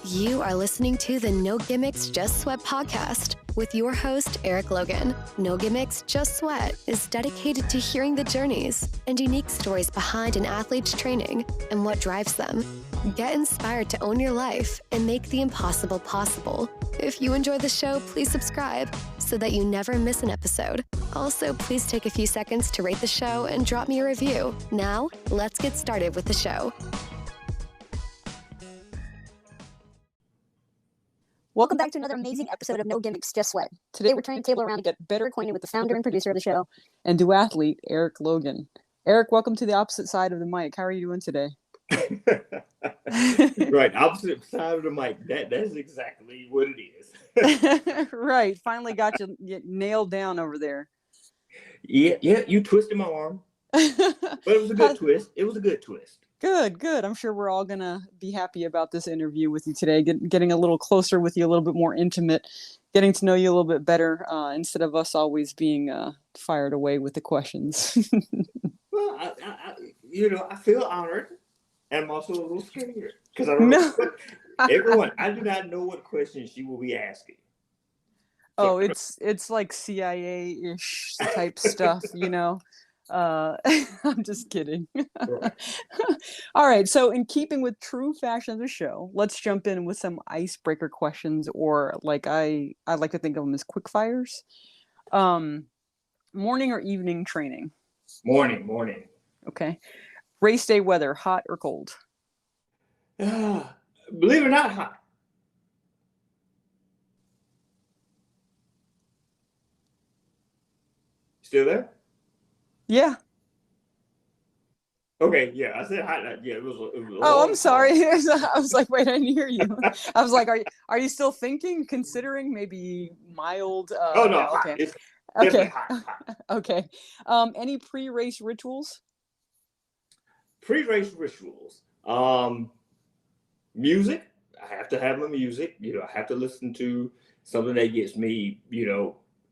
You are listening to the No Gimmicks Just Sweat podcast with your host, Eric Logan. No Gimmicks Just Sweat is dedicated to hearing the journeys and unique stories behind an athlete's training and what drives them. Get inspired to own your life and make the impossible possible. If you enjoy the show, please subscribe so that you never miss an episode. Also, please take a few seconds to rate the show and drop me a review. Now, let's get started with the show. Welcome back to another amazing episode of No Gimmicks Just Sweat. Today we're turning the table around to get better acquainted with the founder and producer of the show and duathlete Eric Logan. Eric, welcome to the opposite side of the mic. How are you doing today? Right, opposite side of the mic. That's exactly what it is. Right, finally got you nailed down over there. Yeah, you twisted my arm, but it was a good twist. It was a good twist. Good. I'm sure we're all gonna be happy about this interview with you today. Getting a little closer with you, a little bit more intimate, getting to know you a little bit better, instead of us always being fired away with the questions. Well, I feel honored, and I'm also a little scared because I don't know. Everyone, I do not know what questions she will be asking. Oh, it's like CIA-ish type stuff, you know. I'm just kidding. Right. All right, so in keeping with true fashion of the show, let's jump in with some icebreaker questions, or like I like to think of them as quick fires. Morning or evening training? Morning. Okay. Race day weather, hot or cold? Believe it or not, hot. Still there? Yeah. Okay, yeah, I said hot. Yeah, it was Oh, I'm sorry. I was like, wait, I didn't hear you. I was like, are you still thinking, considering maybe mild? Oh no, okay. Hot. It's Okay. hot. Okay. Any pre-race rituals? Pre-race rituals. Music. I have to have my music. I have to listen to something that gets me,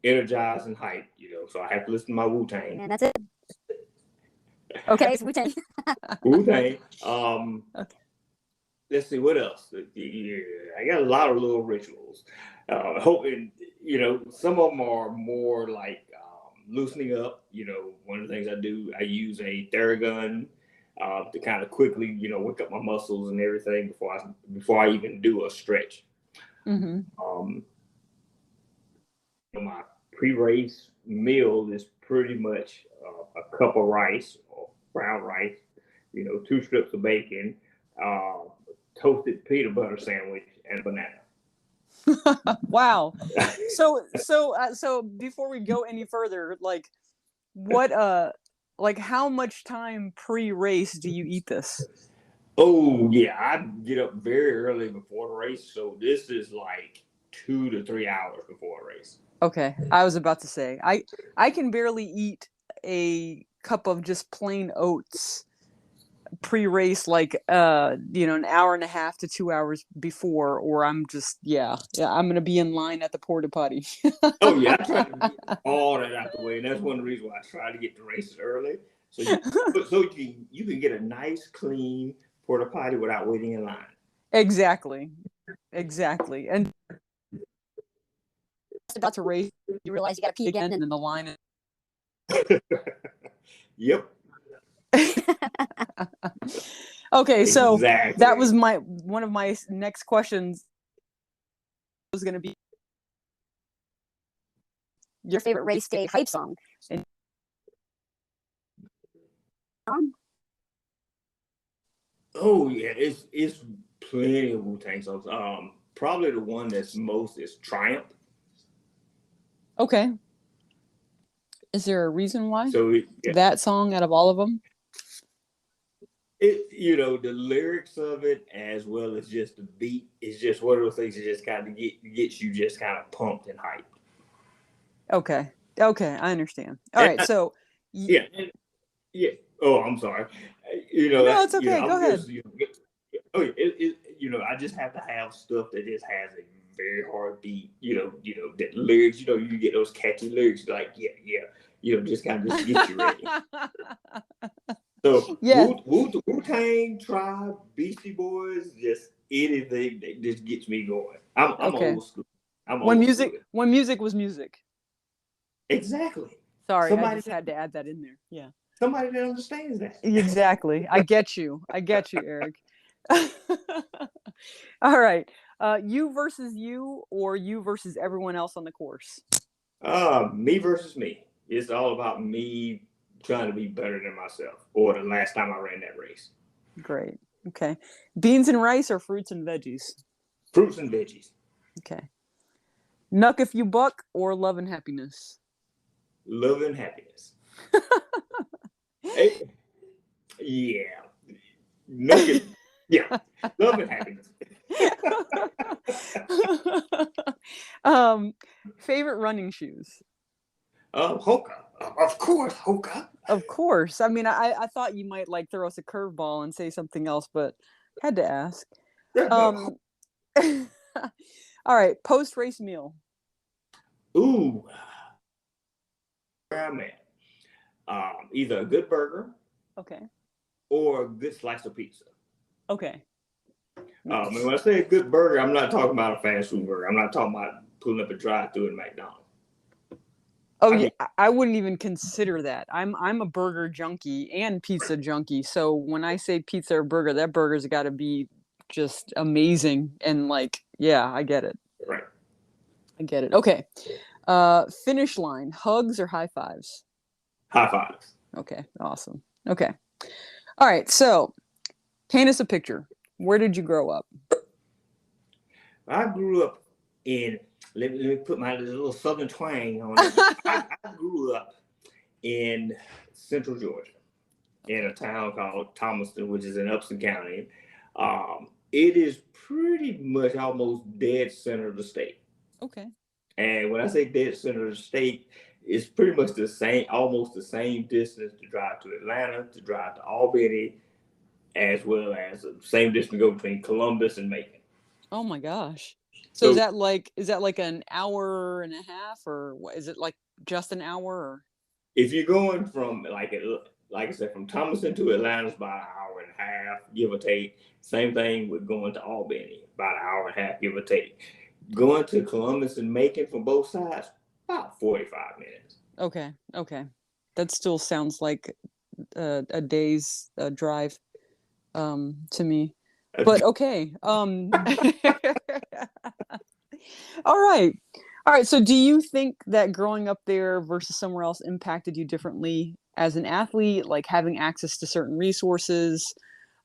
energized and hyped. So I have to listen to my Wu-Tang. and that's it. Okay, so Wu-Tang. Wu-Tang. Okay. Let's see what else. Yeah, I got a lot of little rituals. Hoping, some of them are more like loosening up. One of the things I do, I use a Theragun to kind of quickly, wake up my muscles and everything before I even do a stretch. Mm-hmm. My pre-race meal is pretty much a cup of rice or brown rice, 2 strips of bacon, toasted peanut butter sandwich, and a banana. Wow. So before we go any further, like what how much time pre-race do you eat this? Oh yeah, I get up very early before the race, so this is like 2 to 3 hours before a race. Okay, I was about to say I can barely eat a cup of just plain oats pre-race, like an hour and a half to 2 hours before, or I'm just I'm gonna be in line at the porta potty. Oh yeah, I try to get all that out the way, and that's one of the reasons why I try to get the races early, so you can get a nice clean porta potty without waiting in line. Exactly, and about to race, You realize you got to pee again. and then the line. Yep. Okay, so Exactly. that was one of my next questions was going to be Your favorite race day hype song. Oh yeah, it's plenty of Wu-Tang songs. Probably the one that's most is Triumph. Okay. Is there a reason why? So that song out of all of them? The lyrics of it, as well as just the beat, is just one of those things that just kind of gets you just kind of pumped and hyped. Okay, I understand. All right, so yeah. Oh, I'm sorry. No, it's okay. Go ahead. I just have to have stuff that just has a very hard beat. That lyrics. You get those catchy lyrics like just kind of just get you ready. So yeah, Wu-Tang, Tribe, Beastie Boys, just anything that just gets me going. I'm Okay. old school. I'm When old music school. when music was music. Exactly. Sorry, I just had to add that in there. Yeah. Somebody that understands that. Exactly. I get you, Eric. All right. You versus you, or you versus everyone else on the course? Me versus me. It's all about me trying to be better than myself, or the last time I ran that race. Great. Okay. Beans and rice or fruits and veggies? Fruits and veggies. Okay. Nuck if you buck or love and happiness? Love and happiness. Hey, yeah. Yeah. Love and happiness. Favorite running shoes? Hoka. Of course, Hoka. Of course. I mean, I thought you might like throw us a curveball and say something else, but had to ask. No. All right. Post race meal. Ooh. Where I'm at. Either a good burger. Okay. Or a good slice of pizza. Okay. And when I say a good burger, I'm not talking about a fast food burger. I'm not talking about pulling up a drive-through at McDonald's. Oh yeah, I wouldn't even consider that. I'm a burger junkie and pizza junkie. So when I say pizza or burger, that burger's got to be just amazing. And like, yeah, I get it. Right. I get it. Okay. Finish line, hugs or high fives? High fives. Okay. Awesome. Okay. All right. So paint us a picture. Where did you grow up? I grew up in, let me put my little southern twang on it. I grew up in central Georgia in a town called Thomaston, which is in Upson County. It is pretty much almost dead center of the state. Okay. And when I say dead center of the state, it's pretty much the same, almost the same distance to drive to Atlanta, to drive to Albany, as well as the same distance to go between Columbus and Macon. Oh my gosh. So is that like an hour and a half, or what, is it like just an hour? Or? If you're going from like I said, from Thomaston to Atlanta, it's about an hour and a half, give or take. Same thing with going to Albany, about an hour and a half, give or take. Going to Columbus and Macon from both sides, about 45 minutes. Okay. That still sounds like a day's drive to me. But okay. All right. So do you think that growing up there versus somewhere else impacted you differently as an athlete, like having access to certain resources,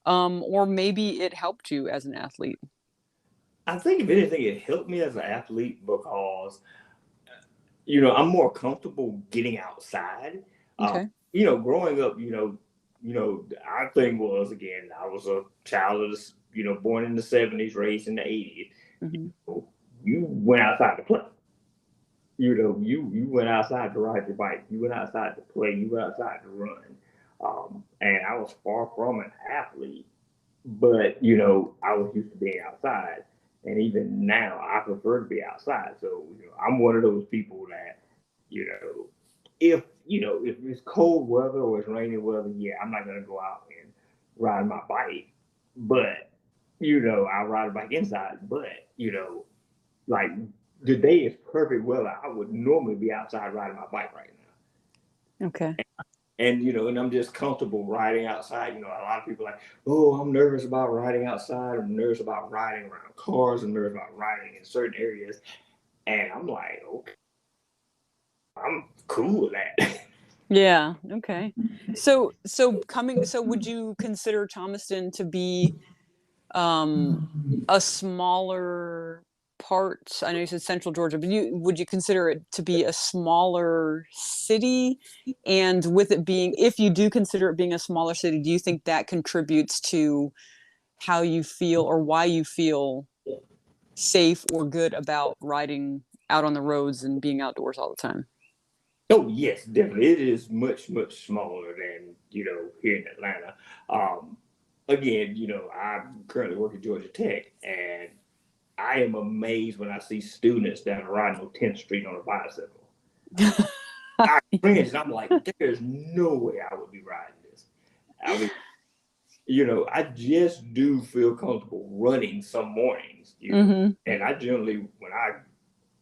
or maybe it helped you as an athlete? I think if anything, it helped me as an athlete because, I'm more comfortable getting outside. Okay. Growing up, our thing was, again, I was a child of the, born in the 70s, raised in the 80s. Mm-hmm. You went outside to play. You went outside to ride your bike. You went outside to play. You went outside to run. And I was far from an athlete, but, I was used to being outside. And even now, I prefer to be outside. So, I'm one of those people that, if it's cold weather or it's rainy weather, yeah, I'm not going to go out and ride my bike. But, I'll ride a bike inside. But, like the day is perfect weather, I would normally be outside riding my bike right now. Okay. And, and I'm just comfortable riding outside. A lot of people are like, oh, I'm nervous about riding outside. I'm nervous about riding around cars. I'm nervous about riding in certain areas. And I'm like, okay, I'm cool with that. Yeah. Okay. So would you consider Thomaston to be a smaller part? I know you said central Georgia, but would you consider it to be a smaller city? And with it being, if you do consider it being a smaller city, do you think that contributes to how you feel or why you feel safe or good about riding out on the roads and being outdoors all the time? Oh, yes, definitely. It is much, much smaller than, here in Atlanta. Again, I currently work at Georgia Tech, and I am amazed when I see students that are riding on 10th Street on a bicycle. I cringe, and I'm like, there's no way I would be riding this. I mean, I just do feel comfortable running some mornings, and I generally,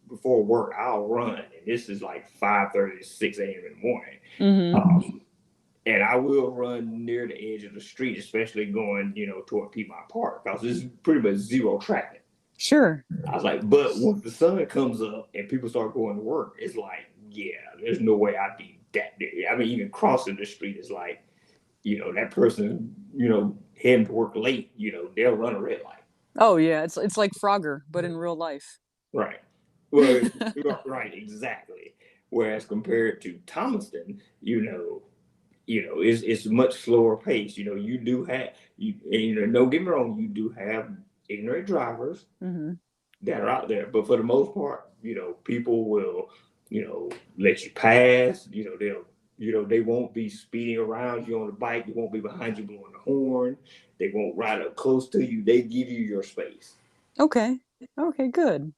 before work, I'll run, and this is like 5:30 to 6 a.m. in the morning. And I will run near the edge of the street, especially going, toward Piedmont Park, because there's pretty much zero traffic. Sure. I was like, but once the sun comes up and people start going to work, it's like, yeah, there's no way I'd be that day. I mean, even crossing the street is like, that person, heading to work late, they'll run a red light. Oh yeah, it's like Frogger, but in real life. Right. Well, right, exactly. Whereas compared to Thomaston, it's much slower pace. You do have, don't get me wrong, you do have ignorant drivers that are out there, but for the most part, people will, let you pass. They won't be speeding around you on the bike. They won't be behind you blowing the horn. They won't ride up close to you. They give you your space. Okay, good.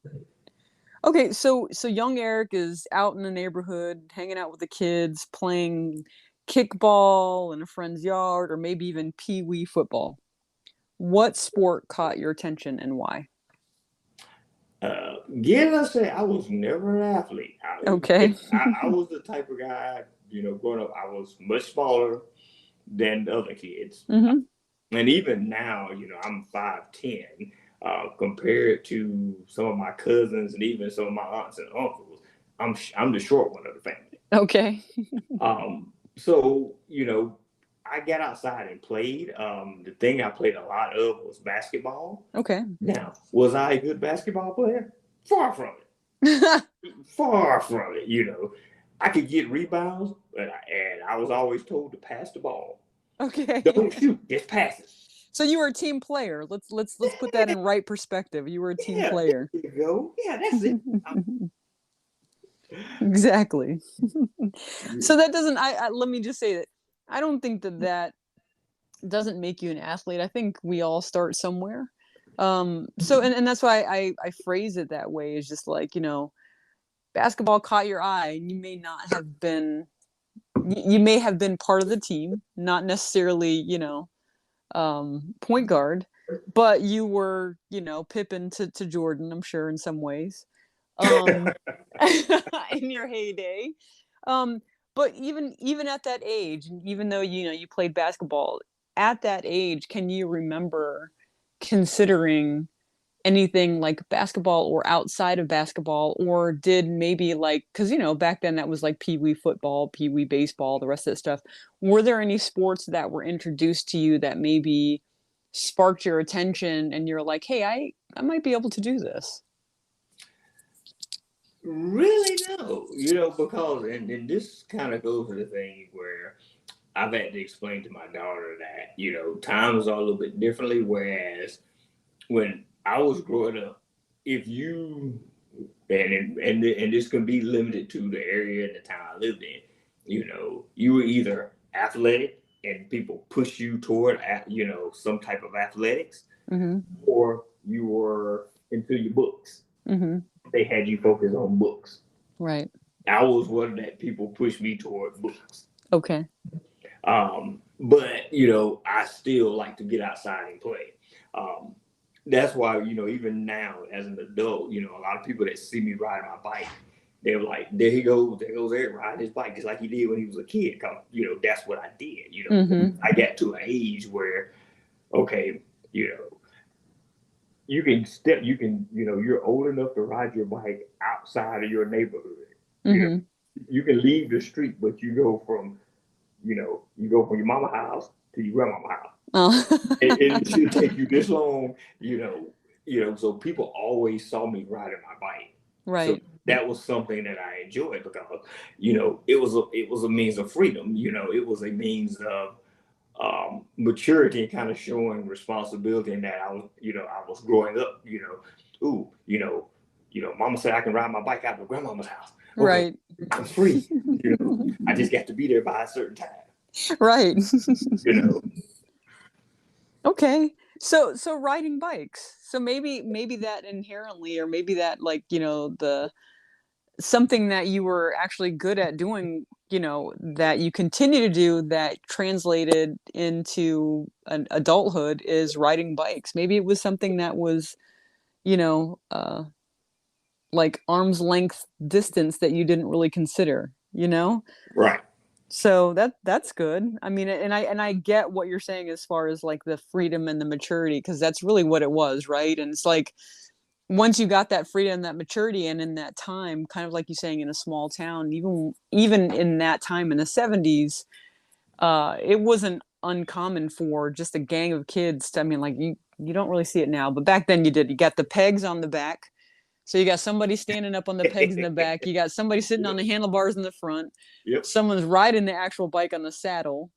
Okay, so young Eric is out in the neighborhood, hanging out with the kids, playing kickball in a friend's yard, or maybe even pee-wee football. What sport caught your attention and why? Let's say I was never an athlete. Okay. I was the type of guy, growing up, I was much smaller than the other kids. And even now, I'm 5'10", compared to some of my cousins and even some of my aunts and uncles. I'm the short one of the family. Okay. So, I got outside and played. The thing I played a lot of was basketball. Okay. Now, was I a good basketball player? Far from it. Far from it. I could get rebounds, and I was always told to pass the ball. Okay. Don't shoot, just pass it. So you were a team player. Let's put that in right perspective. You were a team player. There you go. Yeah, that's it. Exactly. So that doesn't. Let me just say that I don't think that doesn't make you an athlete. I think we all start somewhere. So and that's why I phrase it that way. Is just like, basketball caught your eye, and you may not have been. You may have been part of the team, not necessarily, point guard, but you were, Pippen to Jordan, I'm sure, in some ways, in your heyday. But even at that age, and even though you played basketball at that age, can you remember considering anything like basketball or outside of basketball, or did maybe like, because back then that was like pee-wee football, pee-wee baseball, the rest of that stuff. Were there any sports that were introduced to you that maybe sparked your attention and you're like, hey, I might be able to do this? Really, no. Because and this kind of goes to the thing where I've had to explain to my daughter that times are a little bit differently, whereas when I was growing up, if you and this can be limited to the area and the town I lived in, you were either athletic and people push you toward some type of athletics, or you were into your books. They had you focus on books. Right. I was one that people pushed me toward books. Okay. But I still like to get outside and play. That's why, even now as an adult, a lot of people that see me riding my bike, they're like, there goes Eric riding his bike just like he did when he was a kid. Cause, that's what I did. I got to an age where, okay, you can you're old enough to ride your bike outside of your neighborhood. You can leave the street, but you go from your mama's house to your grandmama's house. Oh. it should take you this long, so people always saw me riding my bike. Right. So that was something that I enjoyed because, it was a means of freedom. It was a means of maturity and kind of showing responsibility, and that I was growing up, mama said I can ride my bike out to grandmama's house. Okay, right. I'm free. I just got to be there by a certain time. Right. Okay. So riding bikes. So maybe that inherently, or maybe that like, the something that you were actually good at doing, that you continue to do that translated into an adulthood is riding bikes. Maybe it was something that was, like arm's length distance that you didn't really consider, Right. So that's good. I mean, and I get what you're saying as far as like the freedom and the maturity, because that's really what it was, right? And it's like once you got that freedom, that maturity, and in that time, kind of like you saying, in a small town, even in that time in the 70s, it wasn't uncommon for just a gang of kids to, I mean, like you don't really see it now, but back then you did. You got the pegs on the back. So you got somebody standing up on the pegs in the back. You got somebody sitting on the handlebars in the front. Yep. Someone's riding the actual bike on the saddle.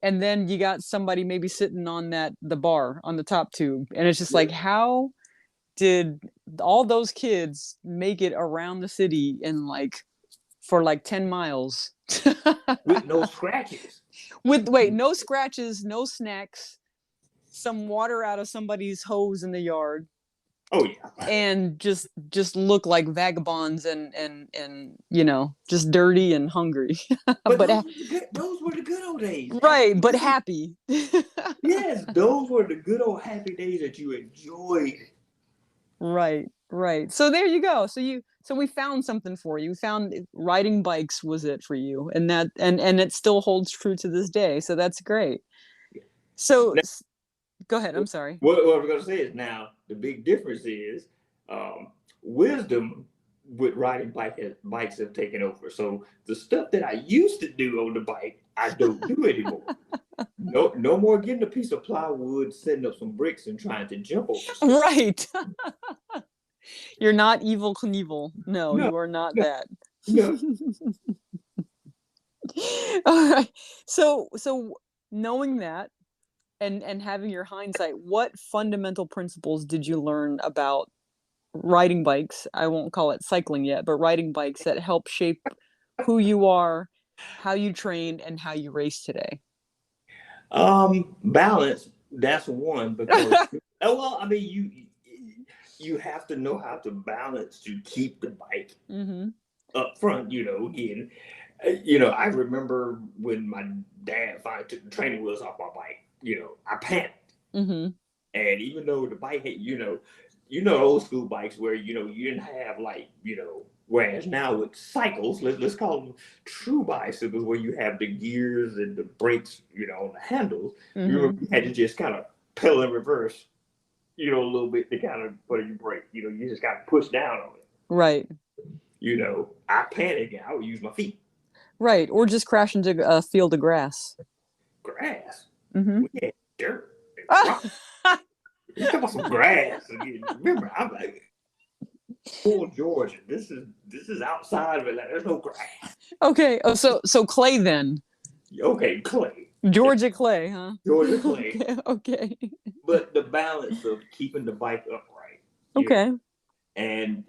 And then you got somebody maybe sitting on the bar on the top tube. And it's just like, how did all those kids make it around the city for 10 miles? With no scratches. No scratches, no snacks, some water out of somebody's hose in the yard. Oh yeah. And just look like vagabonds and just dirty and hungry. But those were the good old days. Right, but happy. Yes, those were the good old happy days that you enjoyed. Right. So there you go. So we found something for you. We found riding bikes was it for you, and that and it still holds true to this day. So that's great. So now, go ahead. I'm sorry. What we're going to say is now the big difference is wisdom with riding bikes have taken over. So the stuff that I used to do on the bike, I don't do anymore. No more getting a piece of plywood, setting up some bricks, and trying to jump over stuff. Right. You're not Evel Knievel. No, you are not that. No. All right. So knowing that and having your hindsight, what fundamental principles did you learn about riding bikes? I won't call it cycling yet, but riding bikes that help shape who you are, how you train, and how you race today. Balance. That's one, because well, I mean, you have to know how to balance to keep the bike up front. Again, I remember when my dad finally took the training wheels off my bike. I panicked, and even though the bike had, old school bikes where you didn't have whereas now with cycles, let's call them true bicycles, where you have the gears and the brakes, on the handles. You had to just kind of pedal in reverse, a little bit to kind of put your brake. You just got to push down on it. Right. I panic and I would use my feet. Right, or just crash into a field of grass. Grass. We had dirt. You talk about some grass again. Remember, I'm like, poor Georgia. This is outside of it. There's no grass. Okay. Oh, so clay then. Okay, clay. Georgia clay, huh? Georgia clay. Okay. But the balance of keeping the bike upright. Okay. And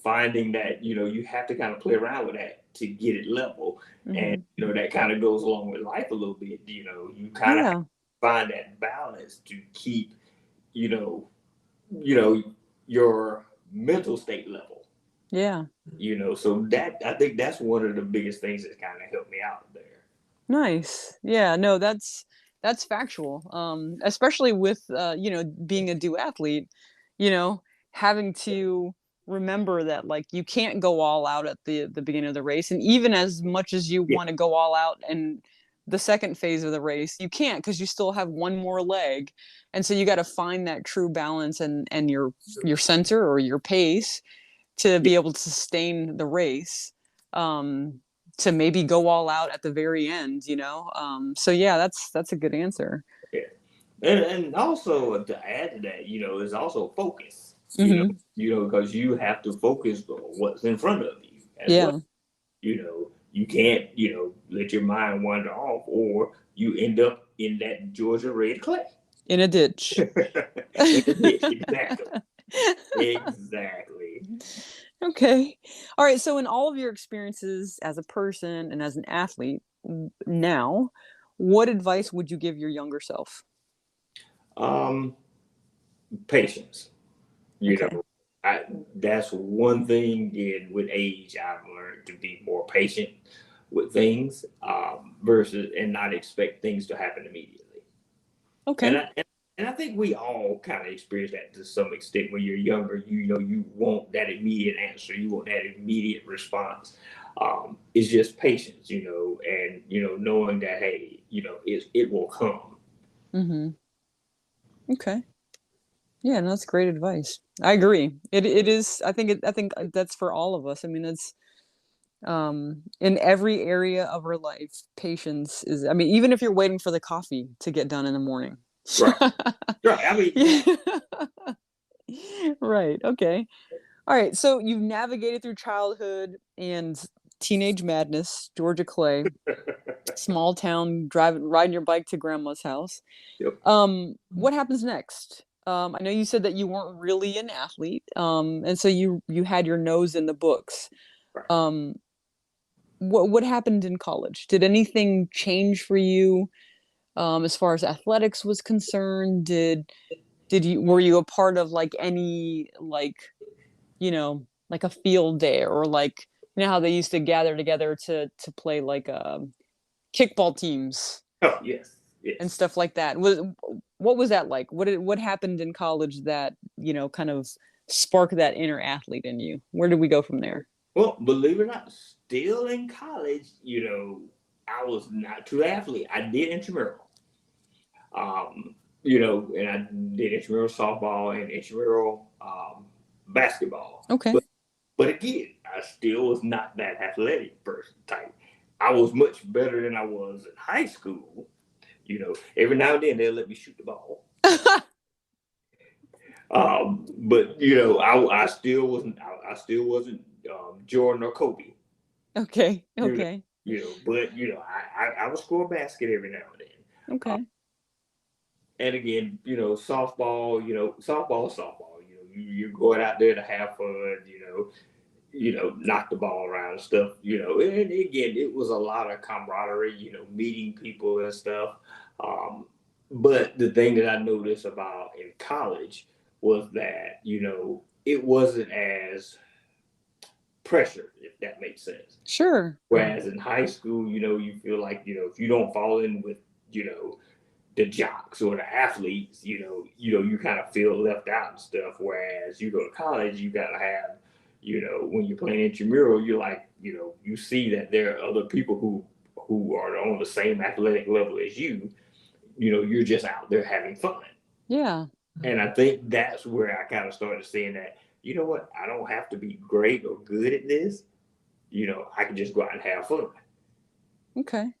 finding that you have to kind of play around with that to get it level, and that kind of goes along with life a little bit. You kind of find that balance to keep your mental state level. Yeah. So that, I think that's one of the biggest things that kind of helped me out there. Nice. Yeah, no, that's factual. Especially with being a duathlete, having to remember that you can't go all out at the beginning of the race, and even as much as you want to go all out and the second phase of the race, you can't, because you still have one more leg. And so you got to find that true balance and your center or your pace to be able to sustain the race, to maybe go all out at the very end, so yeah, that's a good answer. Yeah. And also to add to that, is also focus, because you have to focus on what's in front of you as well. You can't, let your mind wander off, or you end up in that Georgia red clay. In a ditch. Exactly. Exactly. Okay. All right. So in all of your experiences as a person and as an athlete now, what advice would you give your younger self? Patience. that's one thing. And with age, I've learned to be more patient with things, versus and not expect things to happen immediately. Okay. And I think we all kind of experience that to some extent. When you're younger, you want that immediate answer, you want that immediate response. It's just patience, and knowing that, hey, it will come. Mm-hmm. Okay. Yeah, no, that's great advice. I agree. It is. I think that's for all of us. I mean, it's in every area of our life. Patience is. I mean, even if you're waiting for the coffee to get done in the morning. Right. Right. I mean, right. Okay. All right. So you've navigated through childhood and teenage madness, Georgia Clay, small town, riding your bike to grandma's house. yep. What happens next? I know you said that you weren't really an athlete, and so you had your nose in the books. Right. What happened in college? Did anything change for you, as far as athletics was concerned? Were you a part of like any like a field day, or like how they used to gather together to play like kickball teams? Oh, yes. Yes. And stuff like that. What was that like? What happened in college that kind of sparked that inner athlete in you? Where did we go from there? Well, believe it or not, still in college, I was not too athlete. I did intramural. And I did intramural softball and intramural basketball. Okay. But again, I still was not that athletic person type. I was much better than I was in high school. Every now and then they'll let me shoot the ball. But I still wasn't. I still wasn't Jordan or Kobe. Okay. Okay. But I would score a basket every now and then. Okay. And again, softball. Softball. You're going out there to have fun. Knock the ball around and stuff. And again, it was a lot of camaraderie. Meeting people and stuff. But the thing that I noticed about in college was that, it wasn't as pressured, if that makes sense. Sure. Whereas in high school, you feel like, if you don't fall in with, the jocks or the athletes, you kind of feel left out and stuff. Whereas you go to college, you got to have, when you're playing intramural, you're like, you see that there are other people who are on the same athletic level as you. You're just out there having fun. Yeah. And I think that's where I kind of started seeing that, what, I don't have to be great or good at this. I can just go out and have fun. Okay.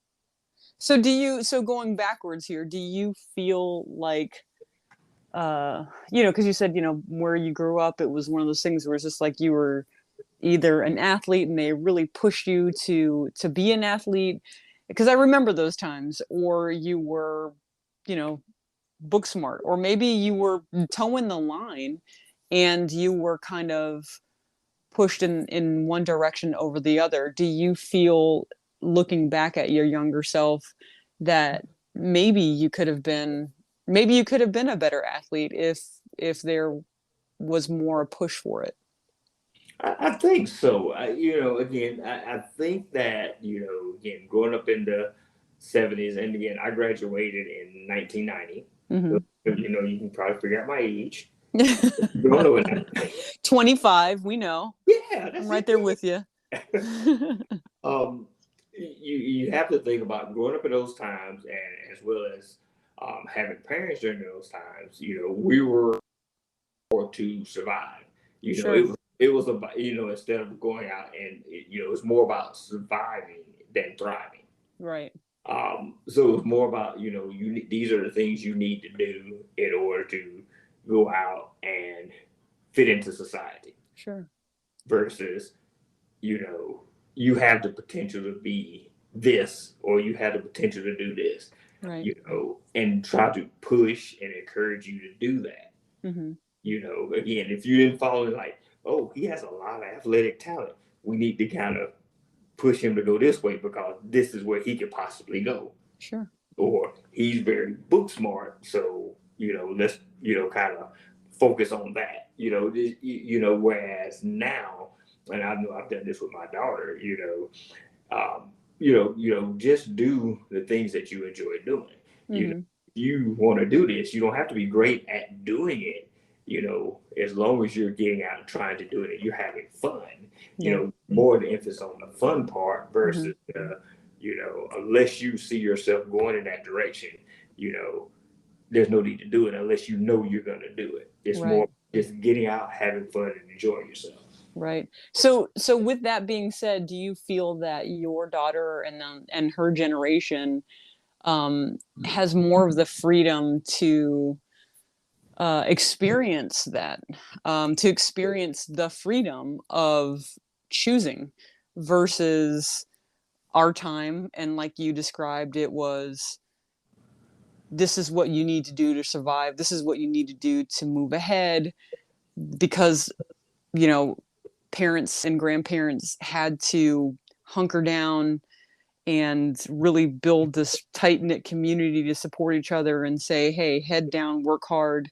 So going backwards here, do you feel like, because you said, where you grew up, it was one of those things where it's just like you were either an athlete and they really pushed you to be an athlete, because I remember those times, or you were, book smart, or maybe you were towing the line and you were kind of pushed in one direction over the other. Do you feel, looking back at your younger self, that maybe you could have been a better athlete if there was more a push for it? I think so. Again, I think that, again, growing up in the 70s, and again, I graduated in 1990. Mm-hmm. You can probably figure out my age. 25, we know. Yeah, I'm right there with you. You have to think about growing up in those times, and as well as having parents during those times. We were to survive. Sure. It was about, instead of going out and it's more about surviving than thriving. Right. So it was more about these are the things you need to do in order to go out and fit into society. Sure. Versus, you have the potential to be this, or you have the potential to do this. Right. And try to push and encourage you to do that. Mm-hmm. Again, if you didn't follow it, like, oh, he has a lot of athletic talent, we need to kind of push him to go this way because this is where he could possibly go. Sure. Or he's very book smart, so let's kind of focus on that, whereas now, and I know I've done this with my daughter, just do the things that you enjoy doing. Mm-hmm. You want to do this, you don't have to be great at doing it, as long as you're getting out and trying to do it and you're having fun, more the emphasis on the fun part versus, unless you see yourself going in that direction, there's no need to do it unless you know you're going to do it. It's more just getting out, having fun, and enjoying yourself. Right. So with that being said, do you feel that your daughter and her generation has more of the freedom to experience that, to experience the freedom of choosing versus our time? And like you described, it was, this is what you need to do to survive. This is what you need to do to move ahead, because, parents and grandparents had to hunker down and really build this tight-knit community to support each other and say, hey, head down, work hard,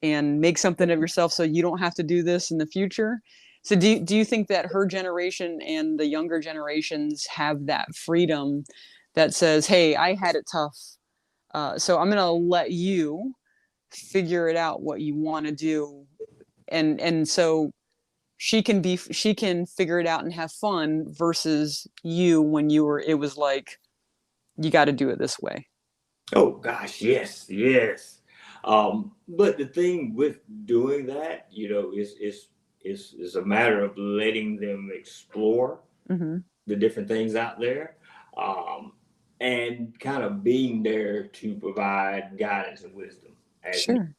and make something of yourself so you don't have to do this in the future. So do you think that her generation and the younger generations have that freedom that says, hey, I had it tough, so I'm going to let you figure it out what you want to do, and so she can figure it out and have fun, versus you when it was like, you got to do it this way? Oh gosh, yes. But the thing with doing that, is a matter of letting them explore the different things out there, and kind of being there to provide guidance and wisdom. Sure.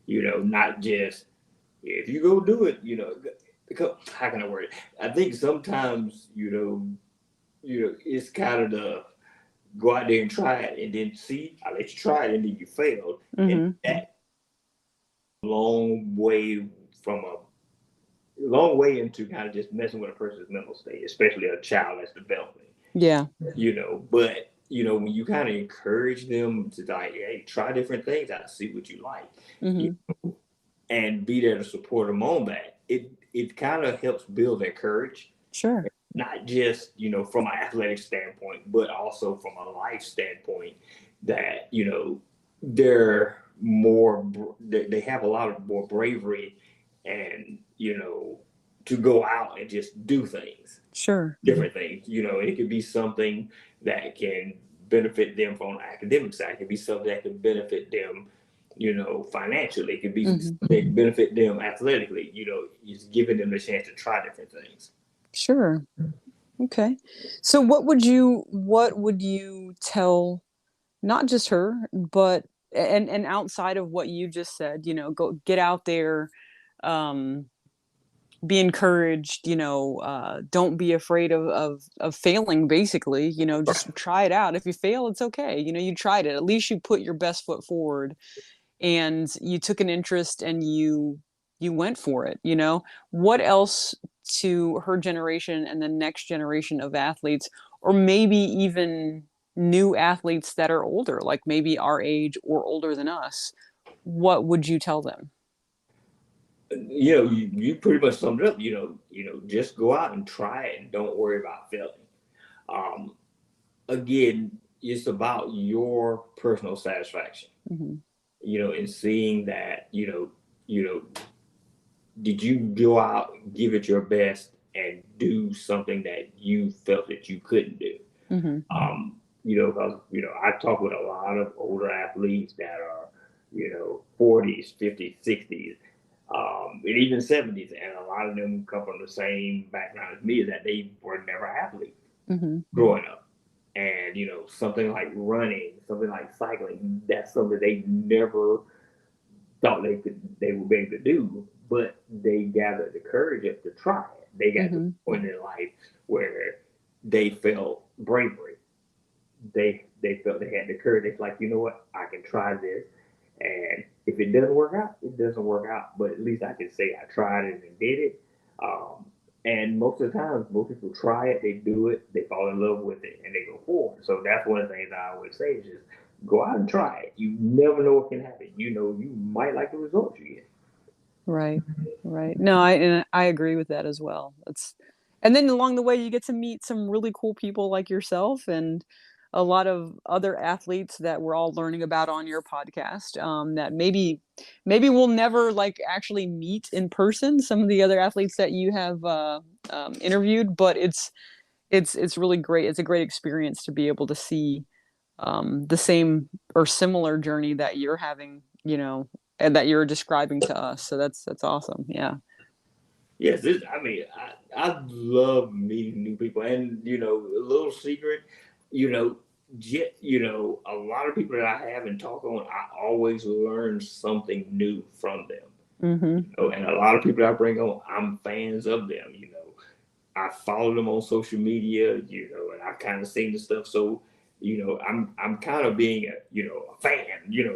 Not just, if you go do it, because, how can I word it? I think sometimes, it's kind of the go out there and try it, and then see, I let you try it, and then you failed. And that long way into kind of just messing with a person's mental state, especially a child that's developing. Yeah. But when you kind of encourage them to, like, hey, try different things out, see what you like, and be there to support them on that, it kind of helps build their courage. Sure. Not just, from an athletic standpoint, but also from a life standpoint, that, they're they have a lot of more bravery and, to go out and just do things. Sure. Different things, it could be something that can benefit them from the academic side. It could be something that can benefit them, financially. It could be they benefit them athletically, it's giving them the chance to try different things. Sure. Okay. So what would you tell, not just her, but and outside of what you just said, go get out there, be encouraged, don't be afraid of failing, basically, just try it out. If you fail, it's okay. You tried it. At least you put your best foot forward and you took an interest and you went for it. What else to her generation and the next generation of athletes, or maybe even new athletes that are older, like maybe our age or older than us, what would you tell them? You pretty much summed it up. Just go out and try it and don't worry about failing. Again, it's about your personal satisfaction. In seeing that, did you go out, give it your best, and do something that you felt that you couldn't do? Because I talk with a lot of older athletes that are 40s, 50s, 60s, and even 70s, and a lot of them come from the same background as me, is that they were never athletes growing up. And something like running, something like cycling, that's something they never thought they would be able to do, but they gathered the courage up to try it. They got to the point in their life where they felt bravery. They felt they had the courage. It's like, you know what, I can try this, and if it doesn't work out, it doesn't work out. But at least I can say I tried it and did it. And most of the time, most people try it, they do it, they fall in love with it, and they go forward. So that's one of the things I always say is just go out and try it. You never know what can happen. You might like the results you get. Right. Right. No, I agree with that as well. And then along the way you get to meet some really cool people like yourself and a lot of other athletes that we're all learning about on your podcast, that maybe we'll never like actually meet in person, some of the other athletes that you have interviewed, but it's really great. It's a great experience to be able to see the same or similar journey that you're having, and that you're describing to us. So that's awesome. Yeah. Yes, I mean, I love meeting new people, and a little secret, you know, a lot of people that I haven't talked on, I always learn something new from them. And a lot of people I bring on, I'm fans of them. I follow them on social media, and I've kind of seen the stuff. So, I'm kind of being a fan,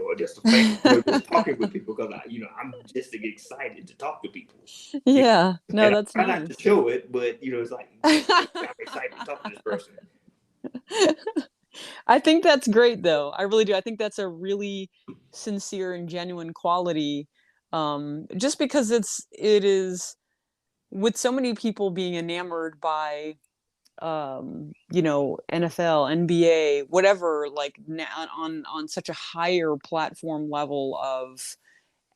or just a fan, just talking with people because I'm just excited to talk to people. Yeah, no, And that's I try nice. not to show it, but it's like I'm excited to talk to this person. I think that's great though. I really do. I think that's a really sincere and genuine quality. Just because it is with so many people being enamored by NFL, NBA, whatever, like now on such a higher platform level of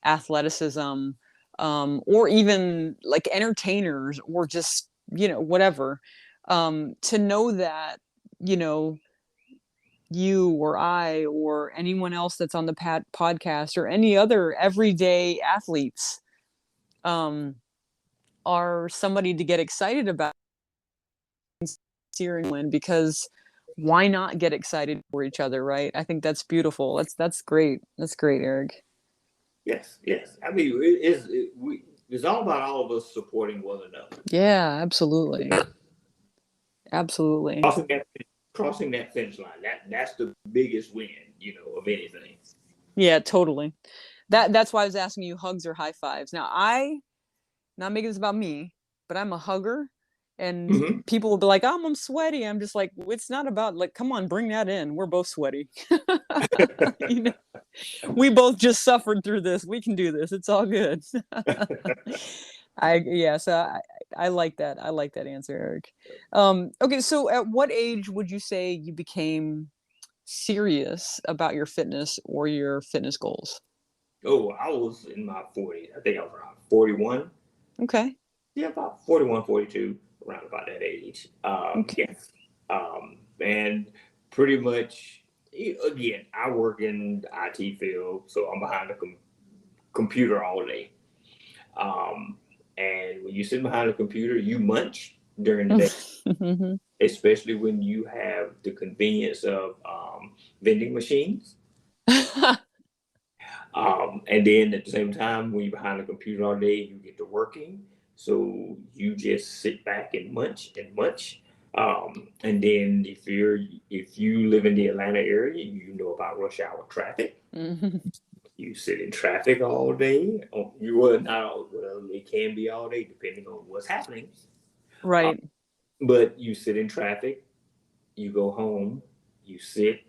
athleticism, or even like entertainers or just, whatever, to know that, you know, you or I or anyone else that's on the podcast or any other everyday athletes, are somebody to get excited about steering win, because why not get excited for each other, right? I think that's beautiful. That's great. That's great, Eric. Yes. I mean, it's all about all of us supporting one another. Yeah, absolutely. Absolutely. Crossing that finish line. That's the biggest win, of anything. Yeah, totally. That's why I was asking you hugs or high fives. Now, not making this about me, but I'm a hugger, and people will be like, I'm sweaty. I'm just like, it's not about, like, come on, bring that in. We're both sweaty. We both just suffered through this. We can do this. It's all good. So I like that. I like that answer, Eric. Okay, so at what age would you say you became serious about your fitness or your fitness goals? Oh, I was in my 40s. I think I was around 41. Okay. Yeah, about 41, 42, around about that age. Okay. Yes. And pretty much, again, I work in the IT field, so I'm behind the computer all day. And when you sit behind a computer, you munch during the day, especially when you have the convenience of vending machines. And then at the same time, when you're behind a computer all day, you get to working. So you just sit back and munch and munch. And then if you live in the Atlanta area, you know about rush hour traffic. You sit in traffic all day. It can be all day depending on what's happening. Right. But you sit in traffic, you go home, you sit,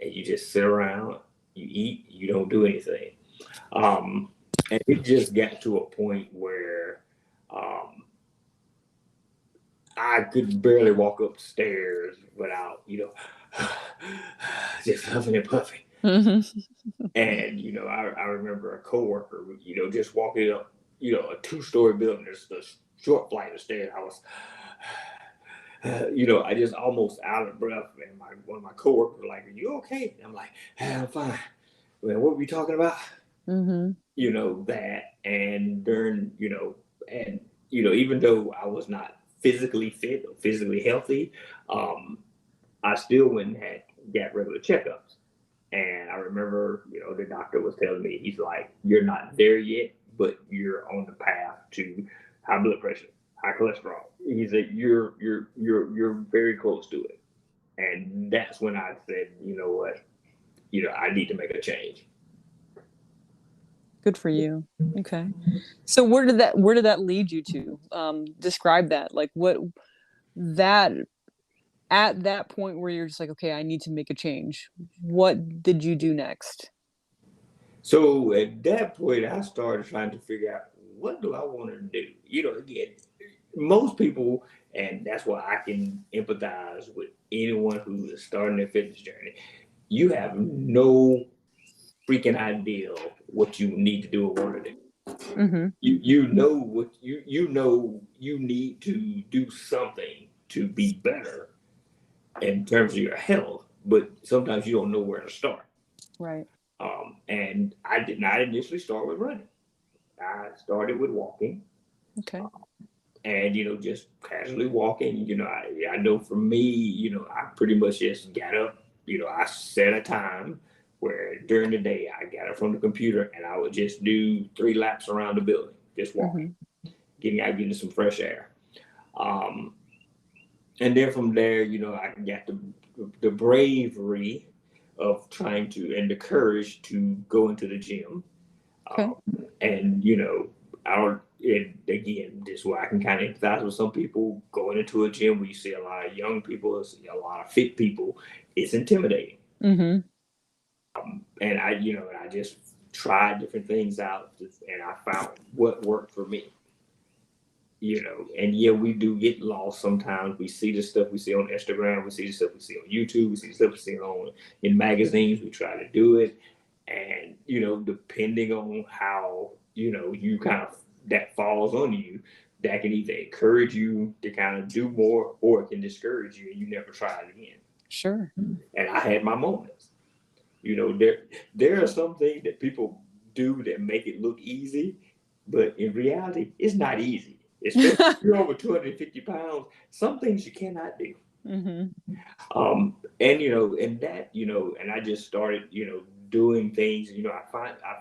and you just sit around, you eat, you don't do anything. And it just got to a point where I could barely walk up the stairs without, just huffing and puffing. And, I remember a coworker, just walking up, a 2-story building, there's a short flight of stairs. I was, I just almost out of breath. And one of my coworkers were like, "Are you okay?" And I'm like, "I'm fine." Well, what were we talking about? That. And during, even though I was not physically fit or physically healthy, I still went and got regular checkups. And I remember, the doctor was telling me, he's like, "You're not there yet, but you're on the path to high blood pressure, high cholesterol." He said, "You're very close to it." And that's when I said, "You know what? I need to make a change." Good for you. Okay. So where did that lead you to? Describe that. Like that at that point where you're just like, okay, I need to make a change. What did you do next? So at that point, I started trying to figure out, what do I want to do? You know, again, most people, and that's why I can empathize with anyone who is starting their fitness journey. You have no freaking idea what you need to do or want to do. Mm-hmm. You know what you know you need to do something to be better in terms of your health, but sometimes you don't know where to start. Right. And I did not initially start with running. I started with walking. Okay. And just casually walking. I know for me, I pretty much just got up. I set a time where during the day I got up from the computer and I would just do 3 laps around the building, just walking, getting out, getting some fresh air. And then from there, I got the bravery of trying to, and the courage to go into the gym. Okay. And I don't. And again, this is where I can kind of empathize with some people going into a gym where you see a lot of young people, see a lot of fit people. It's intimidating. Mm-hmm. And I just tried different things out, and I found what worked for me. And yeah, we do get lost sometimes. We see the stuff we see on Instagram, we see the stuff we see on YouTube, we see the stuff we see in magazines. We try to do it, and depending on how you kind of that falls on you, that can either encourage you to kind of do more, or it can discourage you and you never try it again. Sure. And I had my moments. There are some things that people do that make it look easy, but in reality, it's not easy. Especially if you're over 250 pounds, some things you cannot do. Mm-hmm. And that, and I just started, doing things. I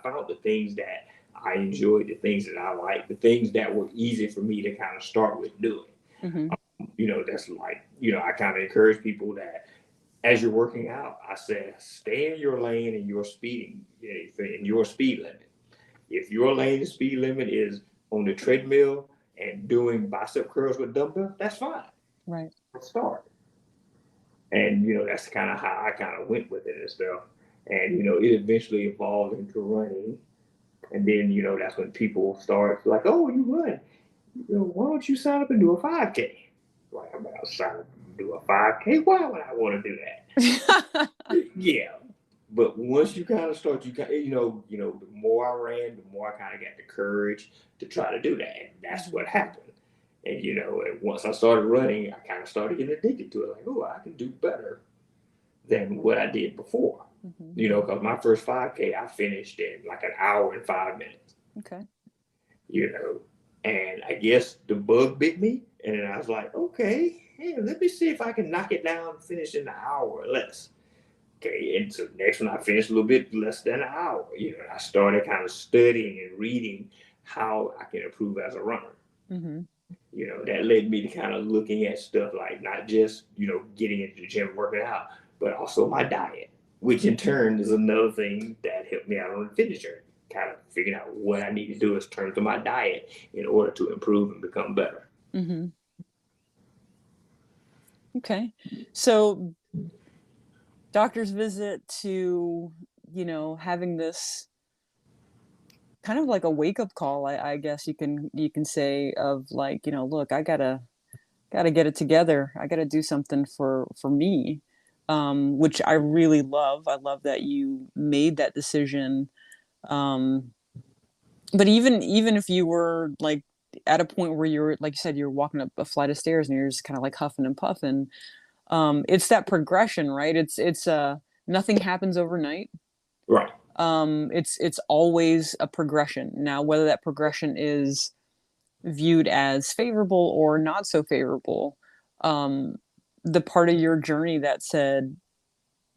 found the things that I enjoyed, the things that I liked, the things that were easy for me to kind of start with doing. Mm-hmm. That's like, I kind of encourage people that as you're working out, I said, stay in your lane and your speeding, in your speed limit. If your lane and speed limit is on the treadmill and doing bicep curls with dumbbells, that's fine. Right. Start. And, that's kind of how I kind of went with it and stuff. And, it eventually evolved into running. And then, that's when people start like, oh, you run. Why don't you sign up and do a 5K? Like, I'm going to sign up and do a 5K. Why would I want to do that? Yeah. But once you kind of start, the more I ran, the more I kind of got the courage to try to do that. And that's what happened. And, and once I started running, I kind of started getting addicted to it. Like, oh, I can do better than what I did before. Mm-hmm. Because my first 5K, I finished in like an hour and 5 minutes. Okay. And I guess the bug bit me. And I was like, okay, let me see if I can knock it down and finish in an hour or less. Okay, and so next one I finished a little bit less than an hour. I started kind of studying and reading how I can improve as a runner. Mm-hmm. That led me to kind of looking at stuff like not just, getting into the gym, working out, but also my diet, which in turn is another thing that helped me out on the fitness journey. Kind of figuring out what I need to do is turn to my diet in order to improve and become better. Mm-hmm. Okay. So doctor's visit to, having this kind of like a wake-up call, I guess you can say, of like, look, I gotta get it together. I gotta do something for me, which I really love. I love that you made that decision. But even if you were like at a point where you're, like you said, you're walking up a flight of stairs and you're just kind of like huffing and puffing, it's that progression, right? It's nothing happens overnight. Right. It's always a progression. Now, whether that progression is viewed as favorable or not so favorable, the part of your journey that said,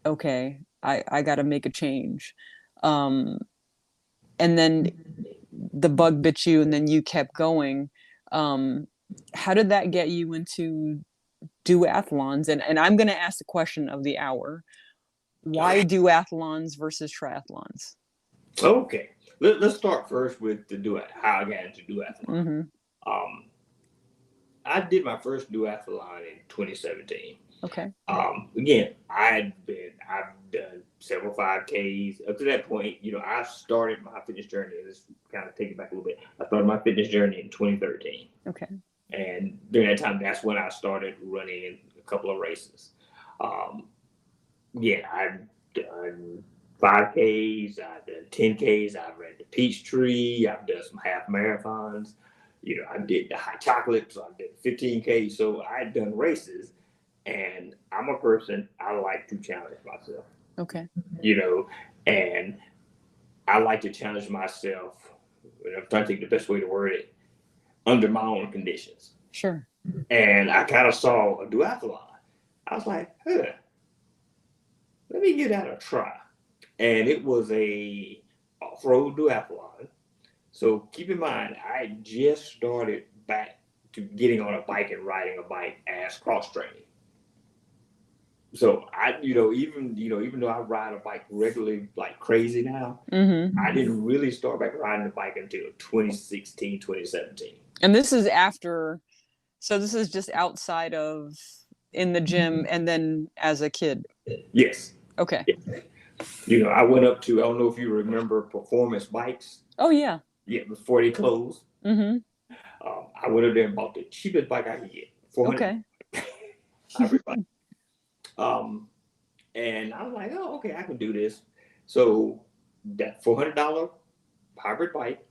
okay, I got to make a change. And then the bug bit you and then you kept going. How did that get you into duathlons? And I'm going to ask the question of the hour. Why duathlons versus triathlons? Okay. Let's start first with how I got into duathlon. Mm-hmm. I did my first duathlon in 2017. Okay. Again, I've done several 5Ks. Up to that point, I started my fitness journey. Let's kind of take it back a little bit. I started my fitness journey in 2013. Okay. And during that time, that's when I started running a couple of races. I've done 5Ks, I've done 10Ks, I've ran the Peachtree, I've done some half marathons. I did the hot chocolate, so I did 15K. So I've done races, and I'm a person, I like to challenge myself. Okay. And I like to challenge myself, and I'm trying to think the best way to word it, under my own conditions. Sure. And I kind of saw a duathlon. I was like, let me give that a try. And it was a off-road duathlon. So keep in mind, I just started back to getting on a bike and riding a bike as cross training. So I, even though I ride a bike regularly like crazy now, I didn't really start back riding the bike until 2016, 2017. And this is after, so this is just outside of in the gym and then as a kid. Yes. Okay. I went up to, I don't know if you remember Performance Bikes. Oh, yeah. Yeah, before they closed. I went up there and bought the cheapest bike I could get. $400. Okay. And I was like, oh, okay, I can do this. So that $400 hybrid bike,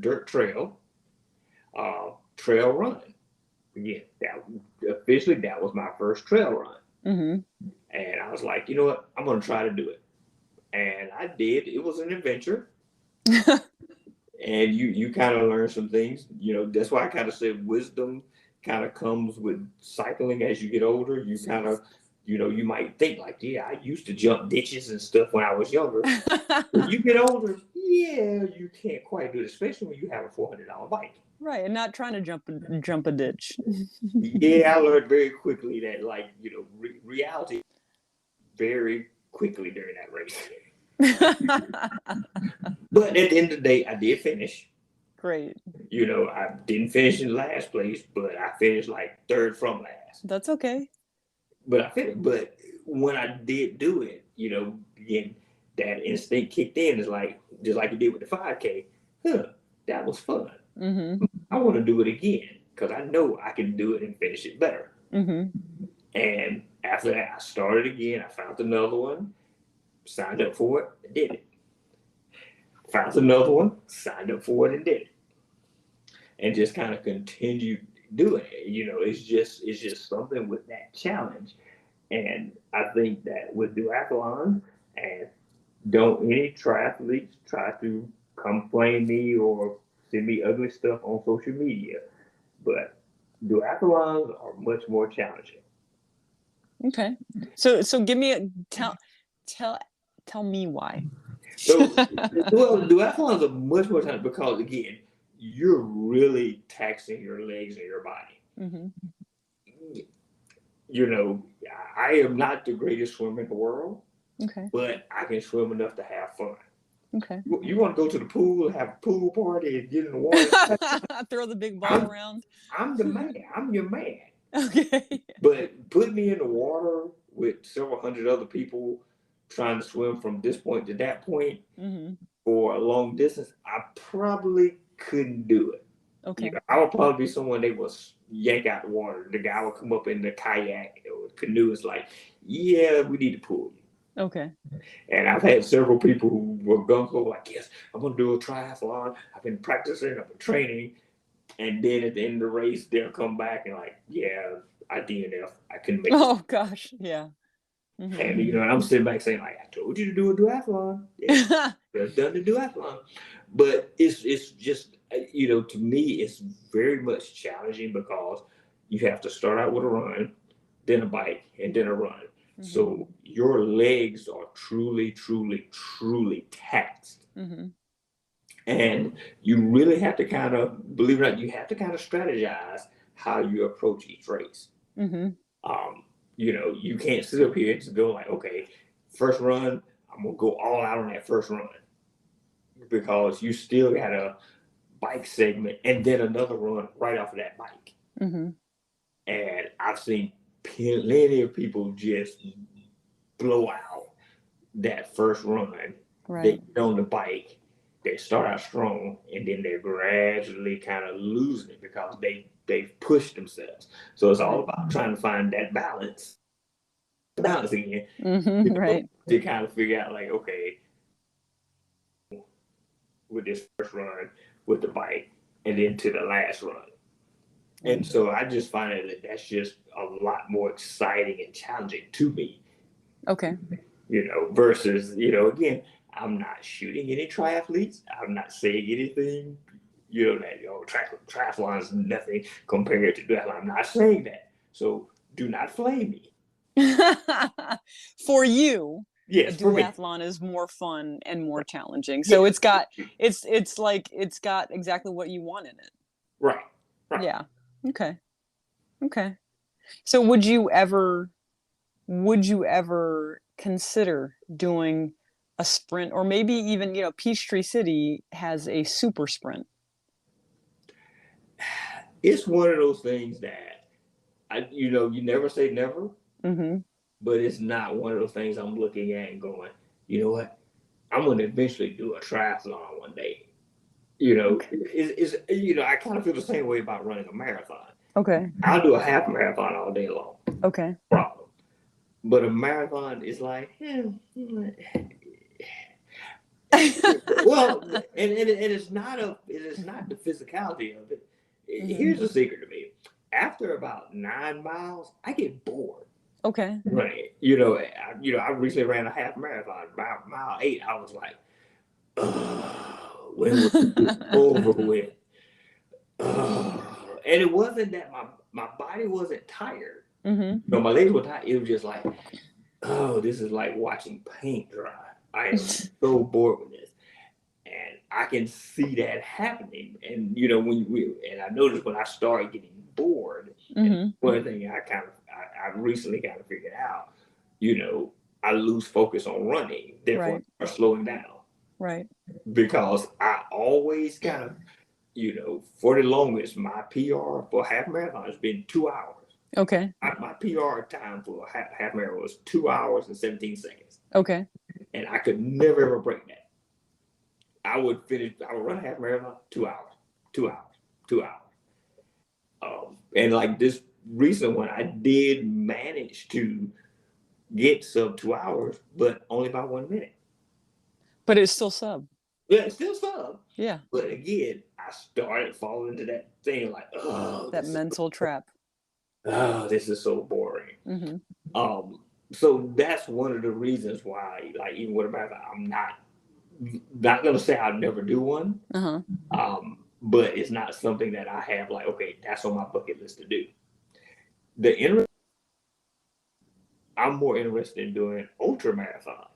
dirt trail, trail run. Again, that was my first trail run. And I was like, you know what? I'm going to try to do it. And I did. It was an adventure. And you kind of learn some things. That's why I kind of said wisdom kind of comes with cycling as you get older. You kind of, you might think like, yeah, I used to jump ditches and stuff when I was younger. When you get older, yeah, you can't quite do it, especially when you have a $400 bike. Right, and not trying to jump a ditch. Yeah, I learned very quickly that, reality very quickly during that race. But at the end of the day, I did finish. Great. I didn't finish in last place, but I finished like third from last. That's okay. But I finished. But when I did do it, again, that instinct kicked in. It's like, just like you did with the 5K, that was fun. I want to do it again because I know I can do it and finish it better. And after that, I started again. I found another one, signed up for it, and did it. Found another one, signed up for it, and did it. And just kind of continued doing it. It's just something with that challenge. And I think that with duathlon, and don't any triathletes try to complain me or send me ugly stuff on social media, but duathlons are much more challenging. Okay. So give me tell me why. So, well, duathlons are much more challenging because, again, you're really taxing your legs and your body. I am not the greatest swimmer in the world. Okay. But I can swim enough to have fun. Okay. You want to go to the pool, have a pool party, and get in the water? Throw the big ball around. I'm the man. I'm your man. Okay. But put me in the water with several hundred other people trying to swim from this point to that point for a long distance, I probably couldn't do it. Okay. I would probably be someone they would yank out the water. The guy would come up in the kayak or canoe. It's like, yeah, we need to pull you. Okay. And I've had several people who were gung-ho like, yes, I'm going to do a triathlon. I've been practicing, I've been training. And then at the end of the race, they'll come back and like, yeah, I DNF. I couldn't make it. Oh, gosh. Yeah. And, and I'm sitting back saying like, I told you to do a duathlon. Yeah, I've done the duathlon. But it's just, to me, it's very much challenging because you have to start out with a run, then a bike, and then a run. So your legs are truly, truly, truly taxed. And you really have to kind of, believe it or not, you have to kind of strategize how you approach each race. You can't sit up here and just go like, okay, first run, I'm going to go all out on that first run. Because you still got a bike segment and then another run right off of that bike. And I've seen plenty of people just blow out that first run. Right. They get on the bike, they start out strong, and then they're gradually kind of losing it because they've pushed themselves. So it's all about trying to find that balance again, Right. to kind of figure out like, okay, with this first run with the bike, and then to the last run. And so I just find that that's just a lot more exciting and challenging to me. Okay. Versus, again, I'm not shooting any triathletes. I'm not saying anything, that, triathlon is nothing compared to duathlon. I'm not saying that. So do not flame me. For you, yes, a duathlon is more fun and more challenging. So it's got exactly what you want in it. Right. Yeah. Okay. So would you ever consider doing a sprint, or maybe even, Peachtree City has a super sprint? It's one of those things that you never say never. Mm-hmm. But it's not one of those things I'm looking at and going, you know what? I'm going to eventually do a triathlon one day. It's I kind of feel the same way about running a marathon. Okay. I'll do a half marathon all day long. Okay. Problem. But a marathon is like, well, and it's not the physicality of it. Here's the secret to me. After about 9 miles, I get bored. Okay. Right. I recently ran a half marathon. About mile 8, I was like, when was it over with? And it wasn't that my body wasn't tired. Mm-hmm. My legs were tired. It was just like, this is like watching paint dry. I am so bored with this. And I can see that happening. And, and I noticed when I started getting bored, one thing I recently kind of figured out, I lose focus on running, therefore I start slowing down. Right. Because I always kind of, for the longest, my PR for half marathon has been 2 hours. Okay. My PR time for half marathon was 2 hours and 17 seconds. Okay. And I could never ever break that. I would run a half marathon, 2 hours. And like this recent one, I did manage to get sub 2 hours, but only by 1 minute. But it's still sub. Yeah, it's still sub. Yeah. But again, I started falling into that thing like, that mental trap. This is so boring. So that's one of the reasons why, like, even with a marathon, I'm not gonna say I'll never do one. But it's not something that I have like, okay, that's on my bucket list to do. I'm more interested in doing ultra marathon.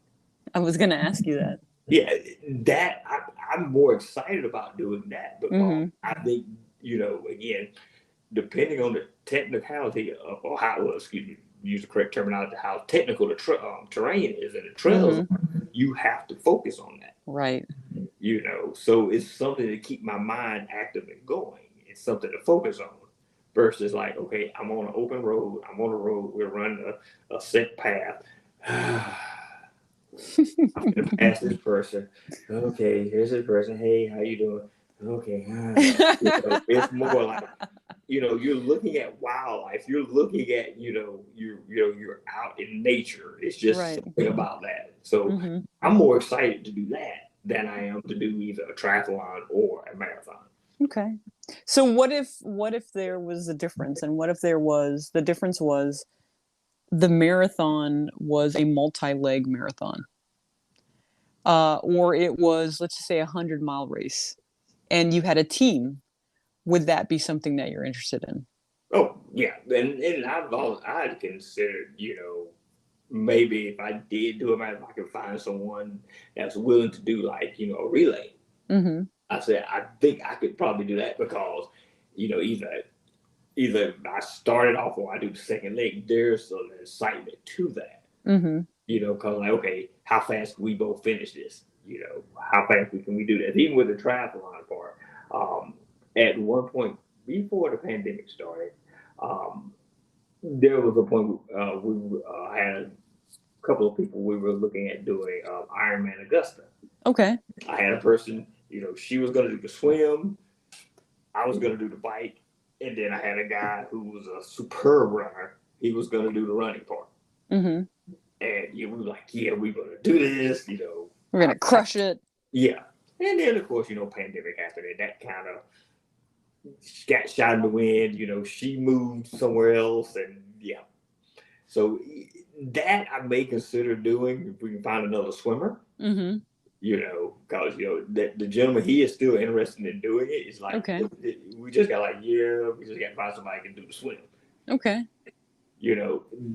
I was gonna ask you that. Yeah, that I'm more excited about doing that because I think, again, depending on the technicality of, or use the correct terminology, how technical the terrain is and the trails, you have to focus on that. Right. So it's something to keep my mind active and going. It's something to focus on versus like, okay, I'm on an open road. I'm on a road. We're running a set path. I'm going to pass this person. Okay, here's this person. Hey, how you doing? Okay. It's more like, you're looking at wildlife. You're looking at, you're out in nature. It's just something about that. So I'm more excited to do that than I am to do either a triathlon or a marathon. Okay. So what if there was a difference, and what if the difference was the marathon was a multi-leg marathon, or it was, let's just say, 100-mile race, and you had a team? Would that be something that you're interested in? Oh yeah, and I'd considered, maybe if I did do a marathon, I could find someone that's willing to do like, a relay. I said, I think I could probably do that because, either I started off or I do the second leg, there's an excitement to that. Because like, okay, how fast can we both finish this? How fast can we do that? Even with the triathlon part, at one point before the pandemic started, there was a point we had a couple of people we were looking at doing Ironman Augusta. Okay. I had a person, she was going to do the swim, I was going to do the bike, and then I had a guy who was a superb runner. He was going to do the running part. Mm-hmm. And we were like, yeah, we're going to do this, We're going to crush it. Yeah. And then, of course, pandemic happened, and that kind of got shot in the wind. She moved somewhere else, and yeah. So that I may consider doing if we can find another swimmer. Mm-hmm. Because the gentleman, he is still interested in doing it. It's like, okay. We just got we just got to find somebody who can do the swim. Okay.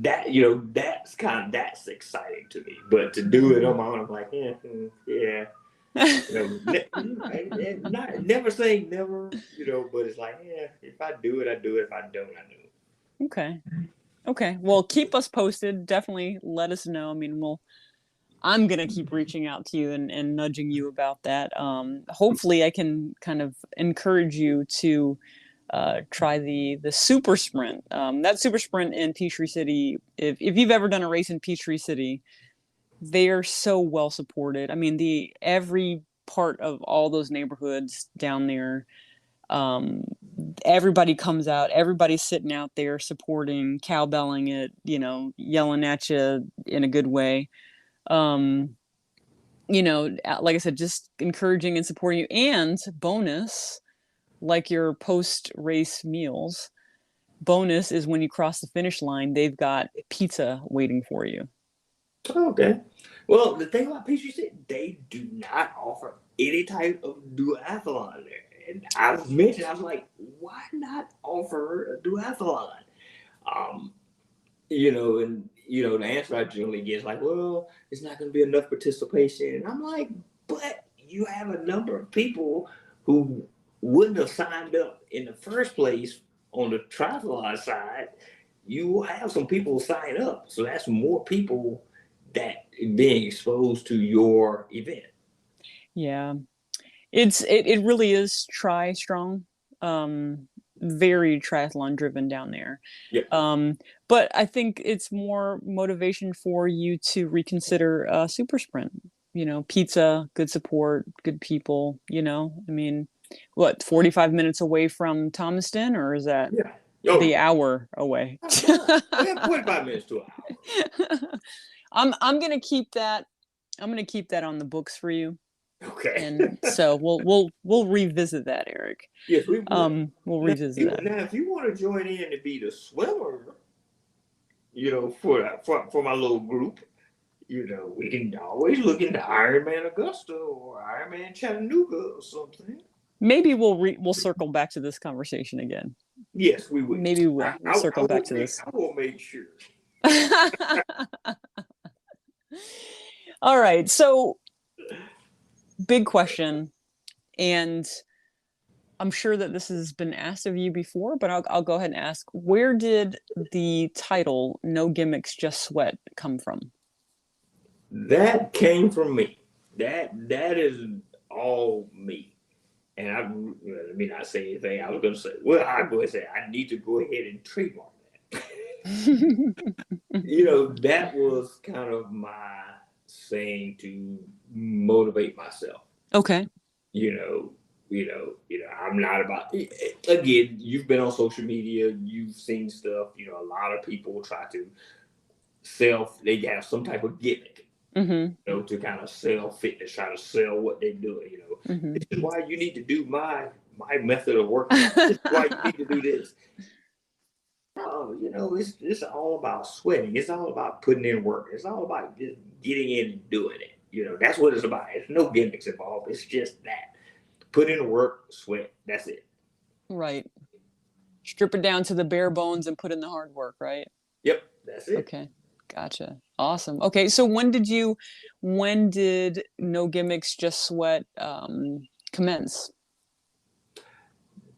That's exciting to me. But to do it on my own, I'm like, yeah. Never say never, but it's like, yeah, if I do it, I do it. If I don't, I don't. Okay. Well, keep us posted. Definitely let us know. I mean, I'm going to keep reaching out to you and nudging you about that. Hopefully I can kind of encourage you to try the super sprint. That super sprint in Peachtree City, if you've ever done a race in Peachtree City, they are so well supported. I mean, every part of all those neighborhoods down there, everybody comes out, everybody's sitting out there supporting, cowbelling it, yelling at you in a good way. Like I said, just encouraging and supporting you. And bonus, like your post-race meals, bonus is when you cross the finish line, they've got pizza waiting for you. Okay. Well, the thing about Peachtree City, they do not offer any type of duathlon there. And I was like, why not offer a duathlon? The answer I generally get is like, well, it's not going to be enough participation. And I'm like, but you have a number of people who wouldn't have signed up in the first place on the triathlon side. You will have some people sign up. So that's more people that being exposed to your event. Yeah. It really is tri-strong. Very triathlon driven down there. Yeah. But I think it's more motivation for you to reconsider super sprint. Pizza, good support, good people. I mean, what, 45 minutes away from Thomaston, or is that the hour away? 45 minutes to an hour. I'm gonna keep that. I'm gonna keep that on the books for you. Okay. And so we'll revisit that, Eric. Yes, we will. We'll revisit that. Now, if you want to join in and be the swimmer, for my little group, we can always look into Ironman Augusta or Ironman Chattanooga or something. Maybe we'll circle back to this conversation again. Yes, we will. Maybe we'll circle back to this. I will make sure. All right. So, big question, and I'm sure that this has been asked of you before, but I'll go ahead and ask: where did the title "No Gimmicks Just Sweat" come from? That came from me. That is all me. And let me not say anything. I was going to say, well, I'm going to say I need to go ahead and trademark that. That was kind of my saying to motivate myself. Okay. I'm not about, again, you've been on social media, you've seen stuff, a lot of people try to they have some type of gimmick, to kind of sell fitness, try to sell what they do, This is why you need to do my method of working. This is why you need to do this. No, it's all about sweating. It's all about putting in work. It's all about just getting in and doing it. That's what it's about. There's no gimmicks involved. It's just that. Put in work, sweat. That's it. Right. Strip it down to the bare bones and put in the hard work, right? Yep, that's it. Okay. Gotcha. Awesome. Okay, so when did No Gimmicks Just Sweat commence?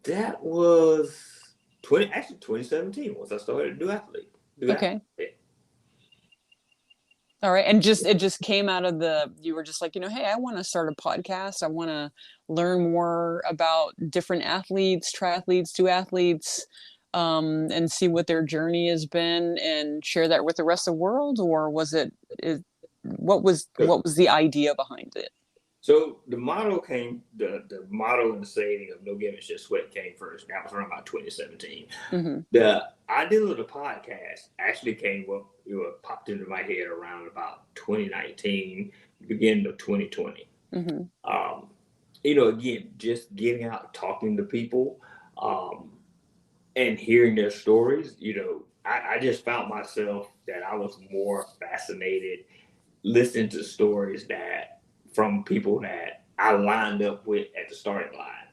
That was 2017 once I started duathlete. Okay. All right. And it just came out of you were just like, hey, I want to start a podcast. I want to learn more about different athletes, triathletes, duathletes. and see what their journey has been and share that with the rest of the world? Or what was the idea behind it? So the motto the motto and the saying of No Gimmicks Just Sweat came first. That was around about 2017. Mm-hmm. The idea of the podcast actually popped into my head around about 2019, beginning of 2020. Mm-hmm. Again, just getting out, talking to people, and hearing their stories. I just found myself that I was more fascinated listening to stories from people that I lined up with at the starting line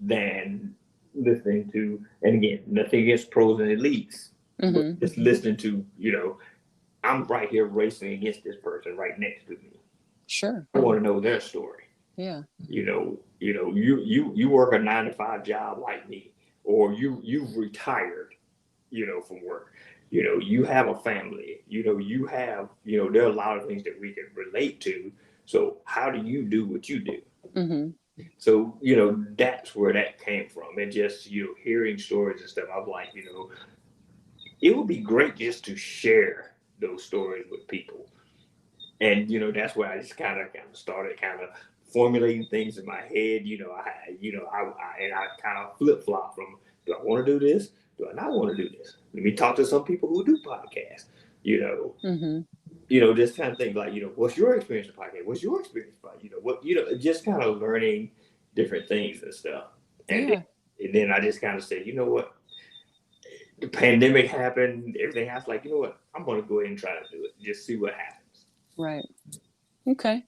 than listening to, and again, nothing against pros and elites, but just listening to, I'm right here racing against this person right next to me. Sure. I want to know their story. Yeah. You work a 9-to-5 job like me, or you've retired, from work. You have a family. You have, there are a lot of things that we can relate to. So how do you do what you do? Mm-hmm. So, that's where that came from. And just, hearing stories and stuff, I'm like, it would be great just to share those stories with people. And, that's where I just kind of started formulating things in my head. I kind of flip-flop from, do I want to do this? Do I not want to do this? Let me talk to some people who do podcasts, Mm-hmm. Just kind of think like, what's your experience with podcast? What's your experience with, just kind of learning different things and stuff. And then I just kind of said, you know what? The pandemic happened, everything. I was like, you know what? I'm going to go ahead and try to do it. Just see what happens. Right. Okay.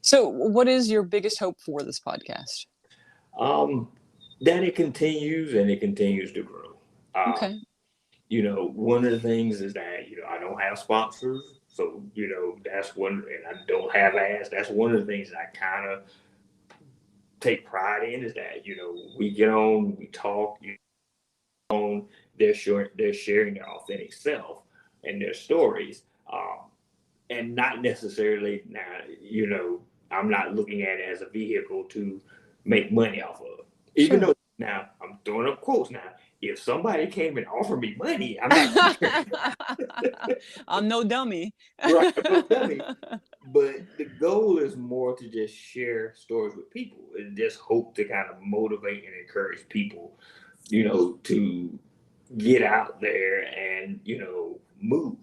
So what is your biggest hope for this podcast? That it continues and it continues to grow. Okay. One of the things is that, I don't have sponsors. So, that's one, and I don't have ads. That's one of the things that I kind of take pride in, is that, we get on, we talk, they're sharing their authentic self and their stories. And not necessarily now, I'm not looking at it as a vehicle to make money off of. Even though now I'm throwing up quotes now. If somebody came and offered me money, I'm not. I'm no dummy. Right, I'm no dummy. But the goal is more to just share stories with people and just hope to kind of motivate and encourage people, to get out there and, move.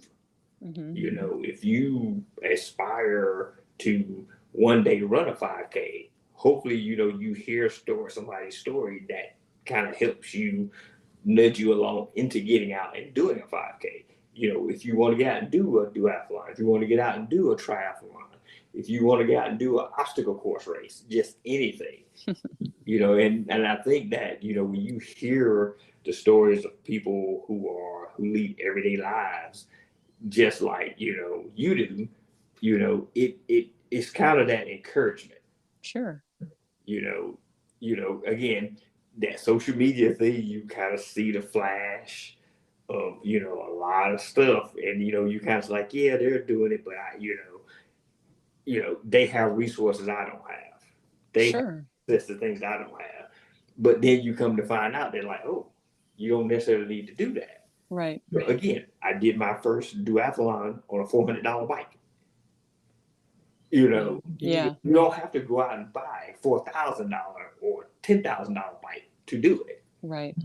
Mm-hmm. If you aspire to one day run a 5K, hopefully, you hear somebody's story that kind of helps you, nudge you along into getting out and doing a 5K. If you want to get out and do a duathlon, if you want to get out and do a triathlon, if you want to get out and do an obstacle course race, just anything, and I think that, when you hear the stories of people who lead everyday lives, just like, you do, it's kind of that encouragement. Sure. Again, that social media thing, you kind of see the flash of, a lot of stuff. And, you kind of like, yeah, they're doing it, but they have resources I don't have. They have access to things I don't have. But then you come to find out, they're like, oh, you don't necessarily need to do that. Right. But again, I did my first duathlon on a $400 bike. You don't have to go out and buy a $4,000 or $10,000 bike to do it. Right.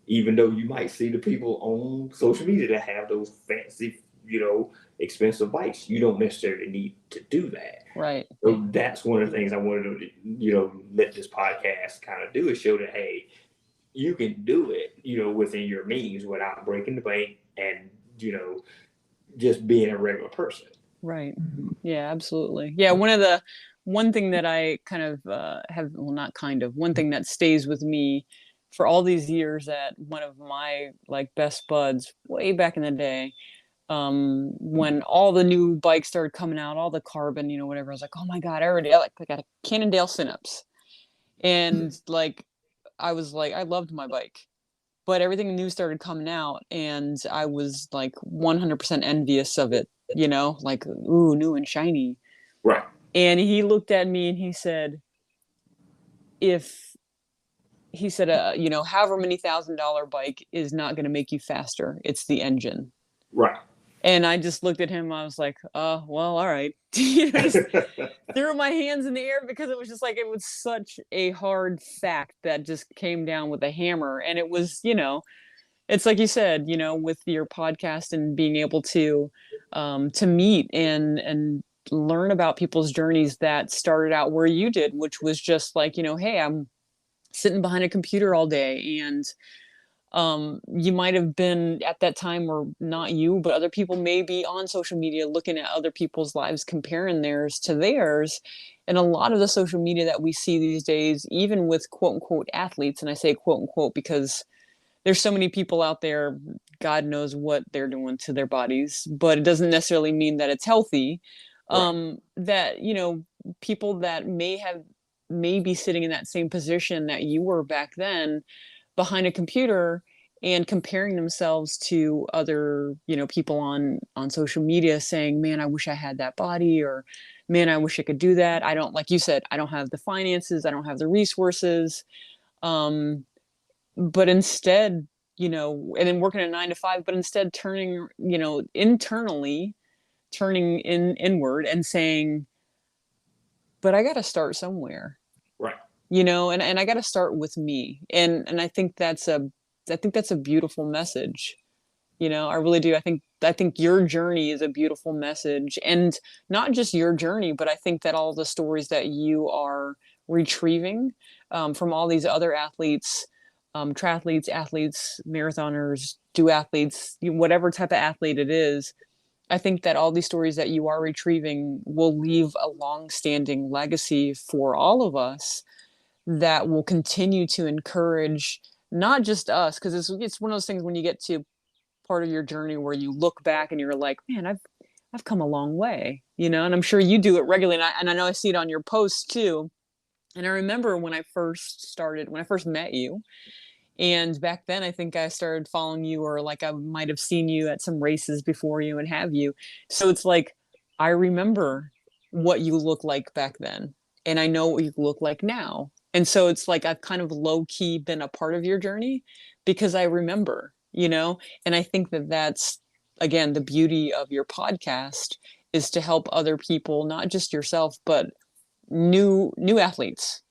Even though you might see the people on social media that have those fancy, expensive bikes, you don't necessarily need to do that. Right. So that's one of the things I wanted to, let this podcast kind of do, is show that, hey, you can do it, within your means without breaking the bank and, just being a regular person. Right. Yeah, absolutely. Yeah. One thing that I kind of one thing that stays with me for all these years, that one of my best buds way back in the day, when all the new bikes started coming out, all the carbon, whatever, I was like, oh my God, I got a Cannondale Synapse. And I was like, I loved my bike, but everything new started coming out and I was 100% envious of it, ooh, new and shiny. Right. And he looked at me and he said, if he said, you know, however many $1,000 bike is not going to make you faster. It's the engine. Right. And I just looked at him. I was like, well, all right. You know, just threw my hands in the air because it was just like, it was such a hard fact that just came down with a hammer. And it was, you know, it's like you said, you know, with your podcast and being able to meet and learn about people's journeys that started out where you did, which was just like, you know, hey, I'm sitting behind a computer all day. And you might have been at that time, or not you, but other people may be on social media looking at other people's lives, comparing theirs to theirs. And a lot of the social media that we see these days, even with quote unquote athletes, and I say quote unquote because there's so many people out there, God knows what they're doing to their bodies, but it doesn't necessarily mean that it's healthy. Right. That, you know, people that may be sitting in that same position that you were back then behind a computer and comparing themselves to other, you know, people on social media saying, man, I wish I had that body, or man, I wish I could do that. I don't, like you said, I don't have the finances, I don't have the resources. But instead, you know, and then working a 9 to 5, but instead turning, you know, internally, turning inward and saying, but I got to start somewhere. Right. You know, and I got to start with me. And I think that's a beautiful message. You know, I really do. I think your journey is a beautiful message, and not just your journey, but I think that all the stories that you are retrieving from all these other athletes, triathletes, athletes, marathoners, duathletes, whatever type of athlete it is. I think that all these stories that you are retrieving will leave a long-standing legacy for all of us that will continue to encourage not just us, because it's one of those things when you get to part of your journey where you look back and you're like, man, I've come a long way, you know. And I'm sure you do it regularly, and I know I see it on your posts too. And I remember when I first met you, and back then I think I started following you, or like I might have seen you at some races before you and have you. So it's like, I remember what you look like back then, and I know what you look like now. And so it's like I've kind of low key been a part of your journey because I remember, you know. And I think that that's, again, the beauty of your podcast, is to help other people, not just yourself, but new athletes.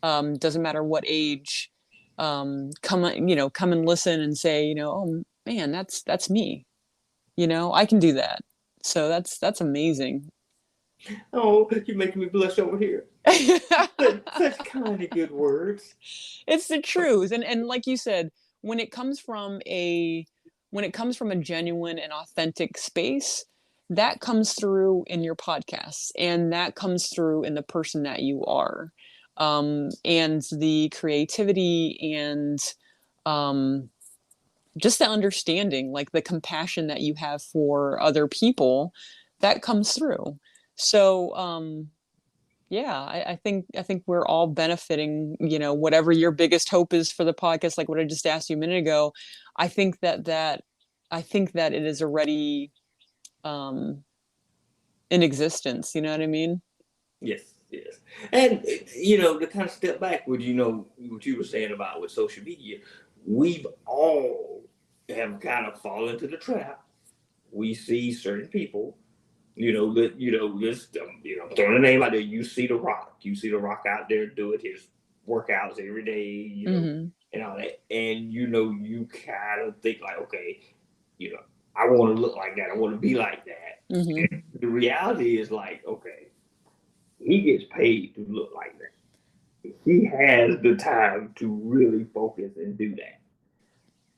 Doesn't matter what age, come and listen and say, you know, oh man, that's me, you know, I can do that. So that's amazing. Oh, you're making me blush over here. Such kind of good words. It's the truth. And like you said, when it comes from a genuine and authentic space, that comes through in your podcasts, and that comes through in the person that you are. And the creativity and just the understanding, like the compassion that you have for other people, that comes through. So yeah, I think we're all benefiting, you know, whatever your biggest hope is for the podcast, like what I just asked you a minute ago. I think that it is already in existence, you know what I mean? Yes, yes. And, you know, to kind of step back with, you know, what you were saying about with social media, we've all have kind of fallen into the trap. We see certain people, you know, just, throwing a name out there. You see The Rock. You see The Rock out there doing his workouts every day, you know, and all that. And, you know, you kind of think like, okay, you know, I want to look like that. I want to be like that. And the reality is like, okay, he gets paid to look like that. He has the time to really focus and do that.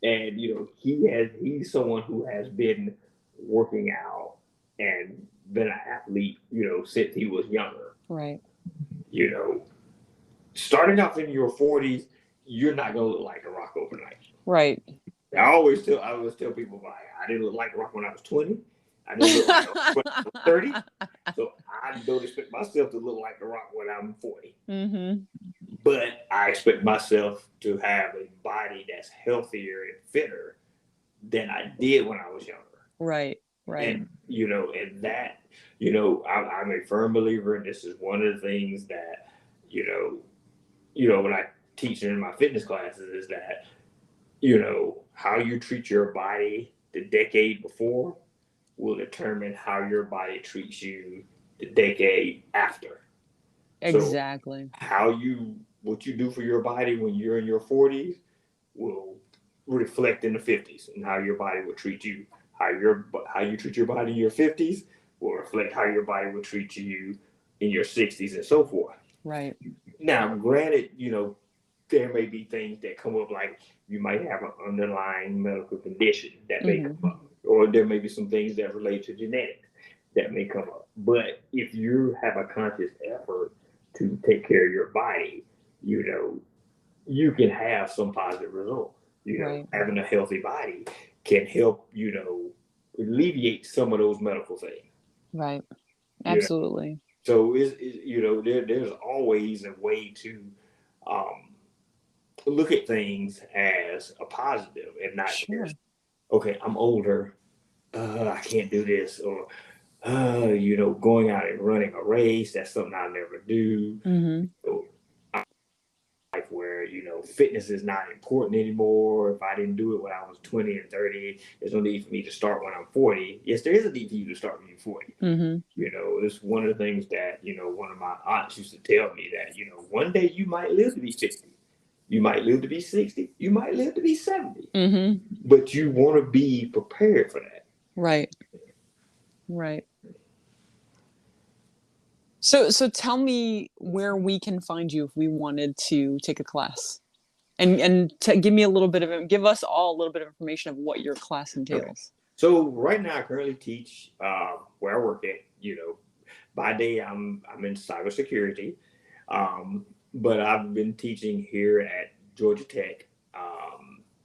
And, you know, he's someone who has been working out and been an athlete, you know, since he was younger. Right. You know, starting off in your 40s, you're not going to look like a Rock overnight. Right. I always tell people, I didn't look like a Rock when I was 20. I didn't look like a Rock when I was 30. So I don't expect myself to look like a Rock when I'm 40. But I expect myself to have a body that's healthier and fitter than I did when I was younger. Right. And, you know, and that, you know, I'm a firm believer, and this is one of the things that, you know, when I teaching in my fitness classes is that, you know, how you treat your body the decade before will determine how your body treats you the decade after. Exactly. So what you do for your body when you're in your 40s will reflect in the 50s, and how your body will treat you. How you treat your body in your 50s will reflect how your body will treat you in your 60s and so forth. Right. Now, granted, you know, there may be things that come up, like you might have an underlying medical condition that may come up, or there may be some things that relate to genetics that may come up. But if you have a conscious effort to take care of your body, you know, you can have some positive results. You know, having a healthy body can help, you know, alleviate some of those medical things. Right. Absolutely. You know? So you know, there's always a way to look at things as a positive, and not just, okay, I'm older, I can't do this, or you know, going out and running a race, that's something I'll never do. So, life where, you know, fitness is not important anymore. If I didn't do it when I was 20 and 30, there's no need for me to start when I'm 40. Yes, there is a need for you to start when you're 40. You know, it's one of the things that, you know, one of my aunts used to tell me, that, you know, one day you might live to be 50. You might live to be 60. You might live to be 70. But you want to be prepared for that. Right. Right. So tell me where we can find you if we wanted to take a class, and to give us all a little bit of information of what your class entails. Okay. So right now I currently teach where I work at. You know, by day I'm in cybersecurity, but I've been teaching here at Georgia Tech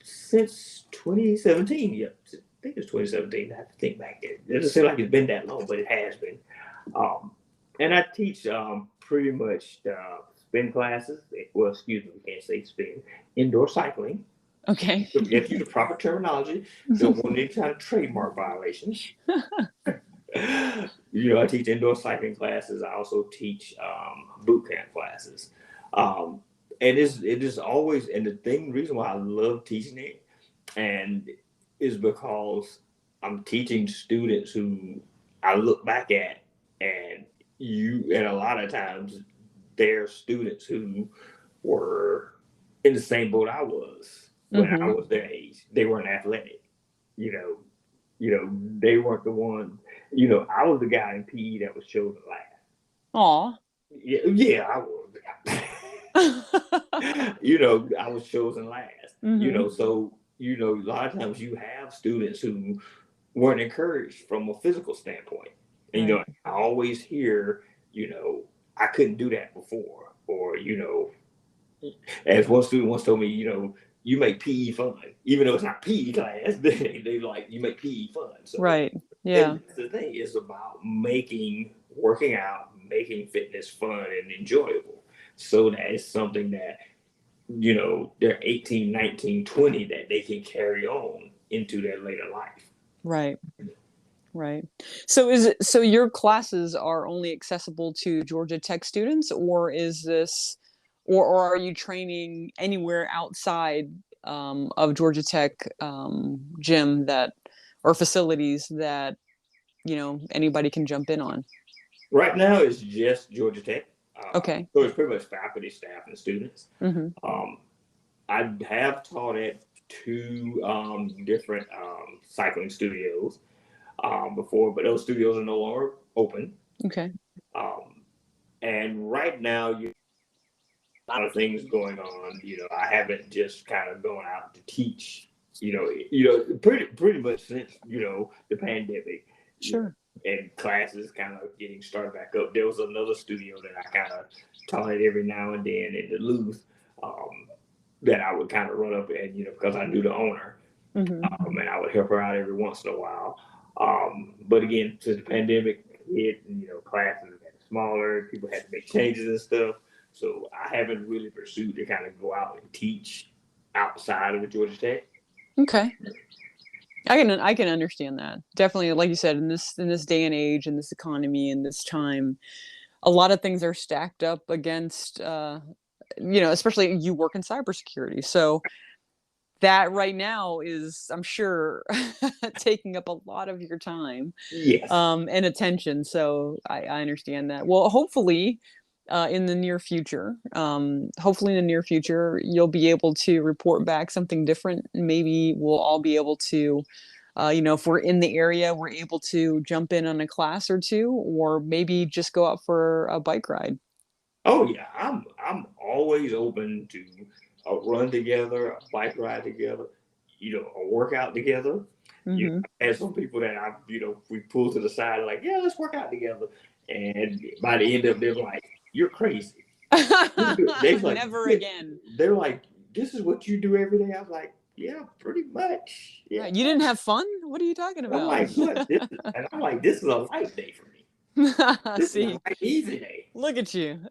since 2017. Yep, I think it's 2017. I have to think back there. It doesn't seem like it's been that long, but it has been. And I teach pretty much spin classes. Well, excuse me, we can't say spin. Indoor cycling. Okay. So we have to use the proper terminology. Don't want any kind of trademark violations. You know, I teach indoor cycling classes. I also teach boot camp classes. And it is always, and the reason why I love teaching it, and is because I'm teaching students who I look back at, and a lot of times they're students who were in the same boat I was when I was their age. They weren't athletic, you know, they weren't the one, you know, I was the guy in PE that was chosen last. Aw. Yeah, I was. You know, I was chosen last. You know, so, you know, a lot of times you have students who weren't encouraged from a physical standpoint. And, you know, I always hear, you know, I couldn't do that before. Or, you know, as one student once told me, you know, you make PE fun. Even though it's not PE class, they like, you make PE fun. So, yeah. The thing is about working out, making fitness fun and enjoyable. So that is something that, you know, they're 18, 19, 20, that they can carry on into their later life. Right. Right. So your classes are only accessible to Georgia Tech students, or is this, or are you training anywhere outside of Georgia Tech gym or facilities that, you know, anybody can jump in on? Right now it's just Georgia Tech. Okay. So it's pretty much faculty, staff, and students. I have taught at two different cycling studios before, but those studios are no longer open. Okay. And right now, a lot of things going on. You know, I haven't just kind of gone out to teach. You know, pretty much since, you know, the pandemic. Sure. And classes kind of getting started back up. There was another studio that I kind of taught at every now and then in Duluth, that I would kind of run up and, you know, because I knew the owner, and I would help her out every once in a while. But again, since the pandemic hit, and, you know, classes got smaller, people had to make changes and stuff. So I haven't really pursued to kind of go out and teach outside of the Georgia Tech. Okay. I can understand that. Definitely, like you said, in this day and age, in this economy, in this time, a lot of things are stacked up against especially you work in cybersecurity. So that right now is, I'm sure, taking up a lot of your time, Yes. and attention. So I understand that. Well, hopefully, in the near future, you'll be able to report back something different. Maybe we'll all be able to, if we're in the area, we're able to jump in on a class or two, or maybe just go out for a bike ride. Oh yeah, I'm always open to a run together, a bike ride together, a workout together. And some people that we pull to the side like, yeah, let's work out together. And by the end of it, they're like, you're crazy. They're like, Never again. They're like, this is what you do every day. I was like, yeah, pretty much. Yeah. You didn't have fun? What are you talking about? I'm like, what? This is a light day for me. This is a easy day. Look at you.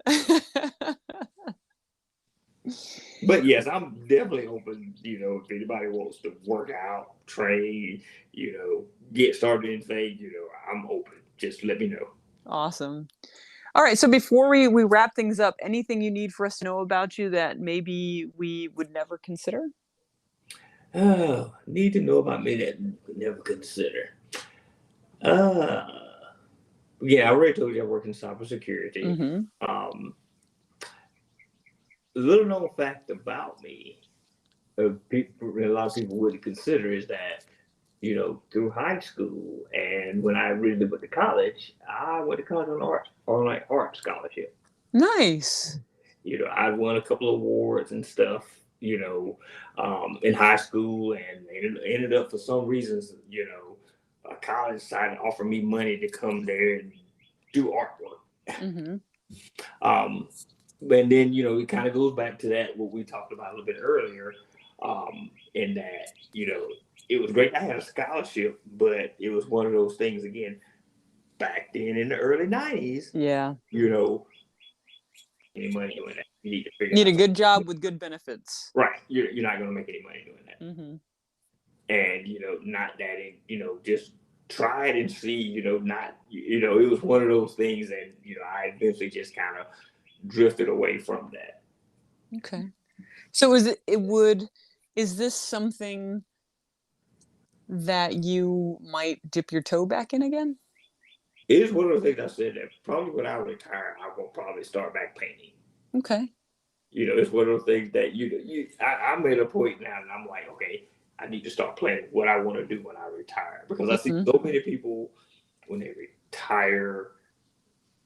But yes, I'm definitely open, if anybody wants to work out, train, get started in things, I'm open. Just let me know. Awesome. All right. So before we wrap things up, anything you need for us to know about you that maybe we would never consider? Oh, need to know about me that would never consider. Yeah, I already told you I work in cybersecurity. Little known fact about me, a lot of people wouldn't consider, is that, through high school and when I really went to college, I went to college on an art scholarship. Nice. I won a couple of awards and stuff, in high school, and ended up for some reasons, a college decided to offer me money to come there and do artwork. And then, it kind of goes back to that, what we talked about a little bit earlier, in that, it was great. I had a scholarship, but it was one of those things, again, back then in the early 90s. Yeah. Any money doing that. You need a good job with good benefits. Right. You're not going to make any money doing that. And, not that, just try it and see, it was one of those things, and, I eventually just kind of drifted away from that. Okay. So is this something that you might dip your toe back in again? It is one of the things I said that probably when I retire, I will probably start back painting. Okay. It's one of those things that I'm at a point now and I'm like, okay, I need to start planning what I want to do when I retire, because I see so many people when they retire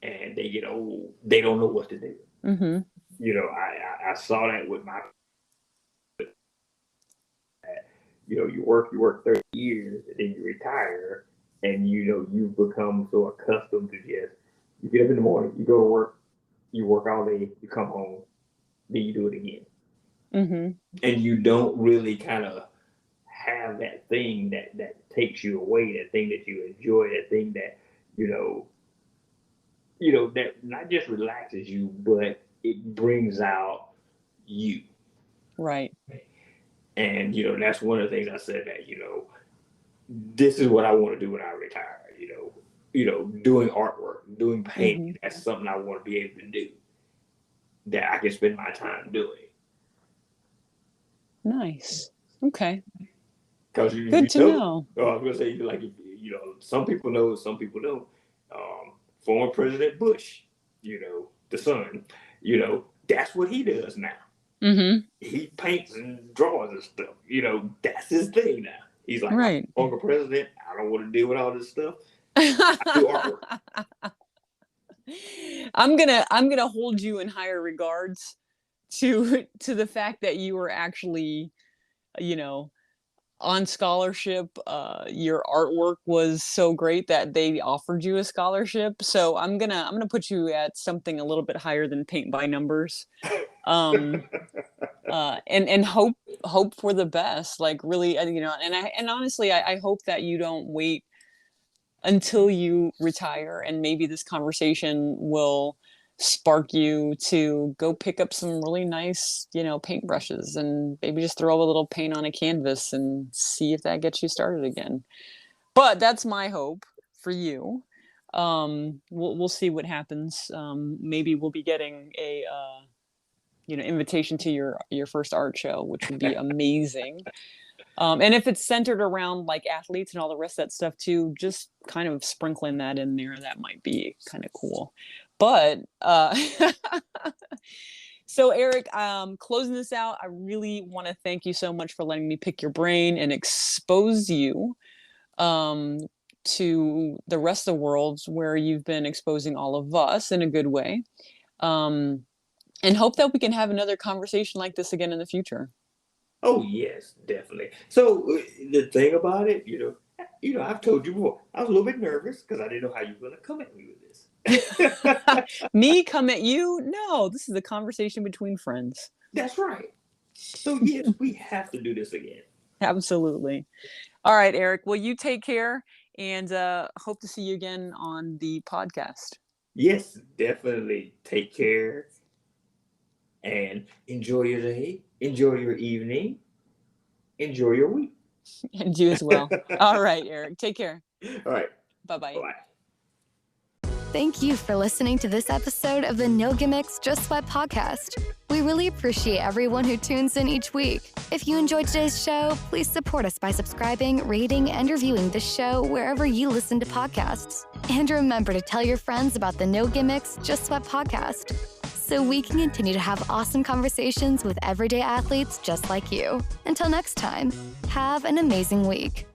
and they get old, they don't know what to do. I saw that with my, you work 30 years and then you retire, and you've become so accustomed to just, you get up in the morning, you go to work, you work all day, you come home, then you do it again. And you don't really kind of have that thing that takes you away, that thing that you enjoy, that thing that, that not just relaxes you, but it brings out you. Right. And, that's one of the things I said that, this is what I want to do when I retire, doing artwork, doing painting. That's something I want to be able to do, that I can spend my time doing. Nice. Okay. Because good to know. I was gonna say, some people know, some people don't. Former President Bush, the son, that's what he does now. He paints and draws and stuff. That's his thing now. He's like, right. I'm former president. I don't want to deal with all this stuff. I do artwork. I'm gonna hold you in higher regards to the fact that you were actually, on scholarship. Your artwork was so great that they offered you a scholarship. So I'm gonna put you at something a little bit higher than paint by numbers, and hope for the best. Like really, and honestly, I hope that you don't wait until you retire, and maybe this conversation will spark you to go pick up some really nice, paintbrushes, and maybe just throw a little paint on a canvas and see if that gets you started again. But that's my hope for you. We'll see what happens. Maybe we'll be getting invitation to your first art show, which would be amazing. And if it's centered around like athletes and all the rest of that stuff too, just kind of sprinkling that in there, that might be kind of cool. But so Eric, closing this out, I really want to thank you so much for letting me pick your brain and expose you to the rest of the world where you've been exposing all of us in a good way. And hope that we can have another conversation like this again in the future. Oh yes, definitely. So the thing about it, I've told you before, I was a little bit nervous because I didn't know how you were going to come at me with this. Me come at you? No, this is a conversation between friends. That's right. So yes, we have to do this again. Absolutely. All right, Eric. Well, you take care, and hope to see you again on the podcast. Yes, definitely. Take care and enjoy your day. Enjoy your evening. Enjoy your week. And you as well. All right, Eric. Take care. All right. Bye-bye. Bye. Thank you for listening to this episode of the No Gimmicks Just Sweat podcast. We really appreciate everyone who tunes in each week. If you enjoyed today's show, please support us by subscribing, rating, and reviewing the show wherever you listen to podcasts. And remember to tell your friends about the No Gimmicks Just Sweat podcast, so we can continue to have awesome conversations with everyday athletes just like you. Until next time, have an amazing week.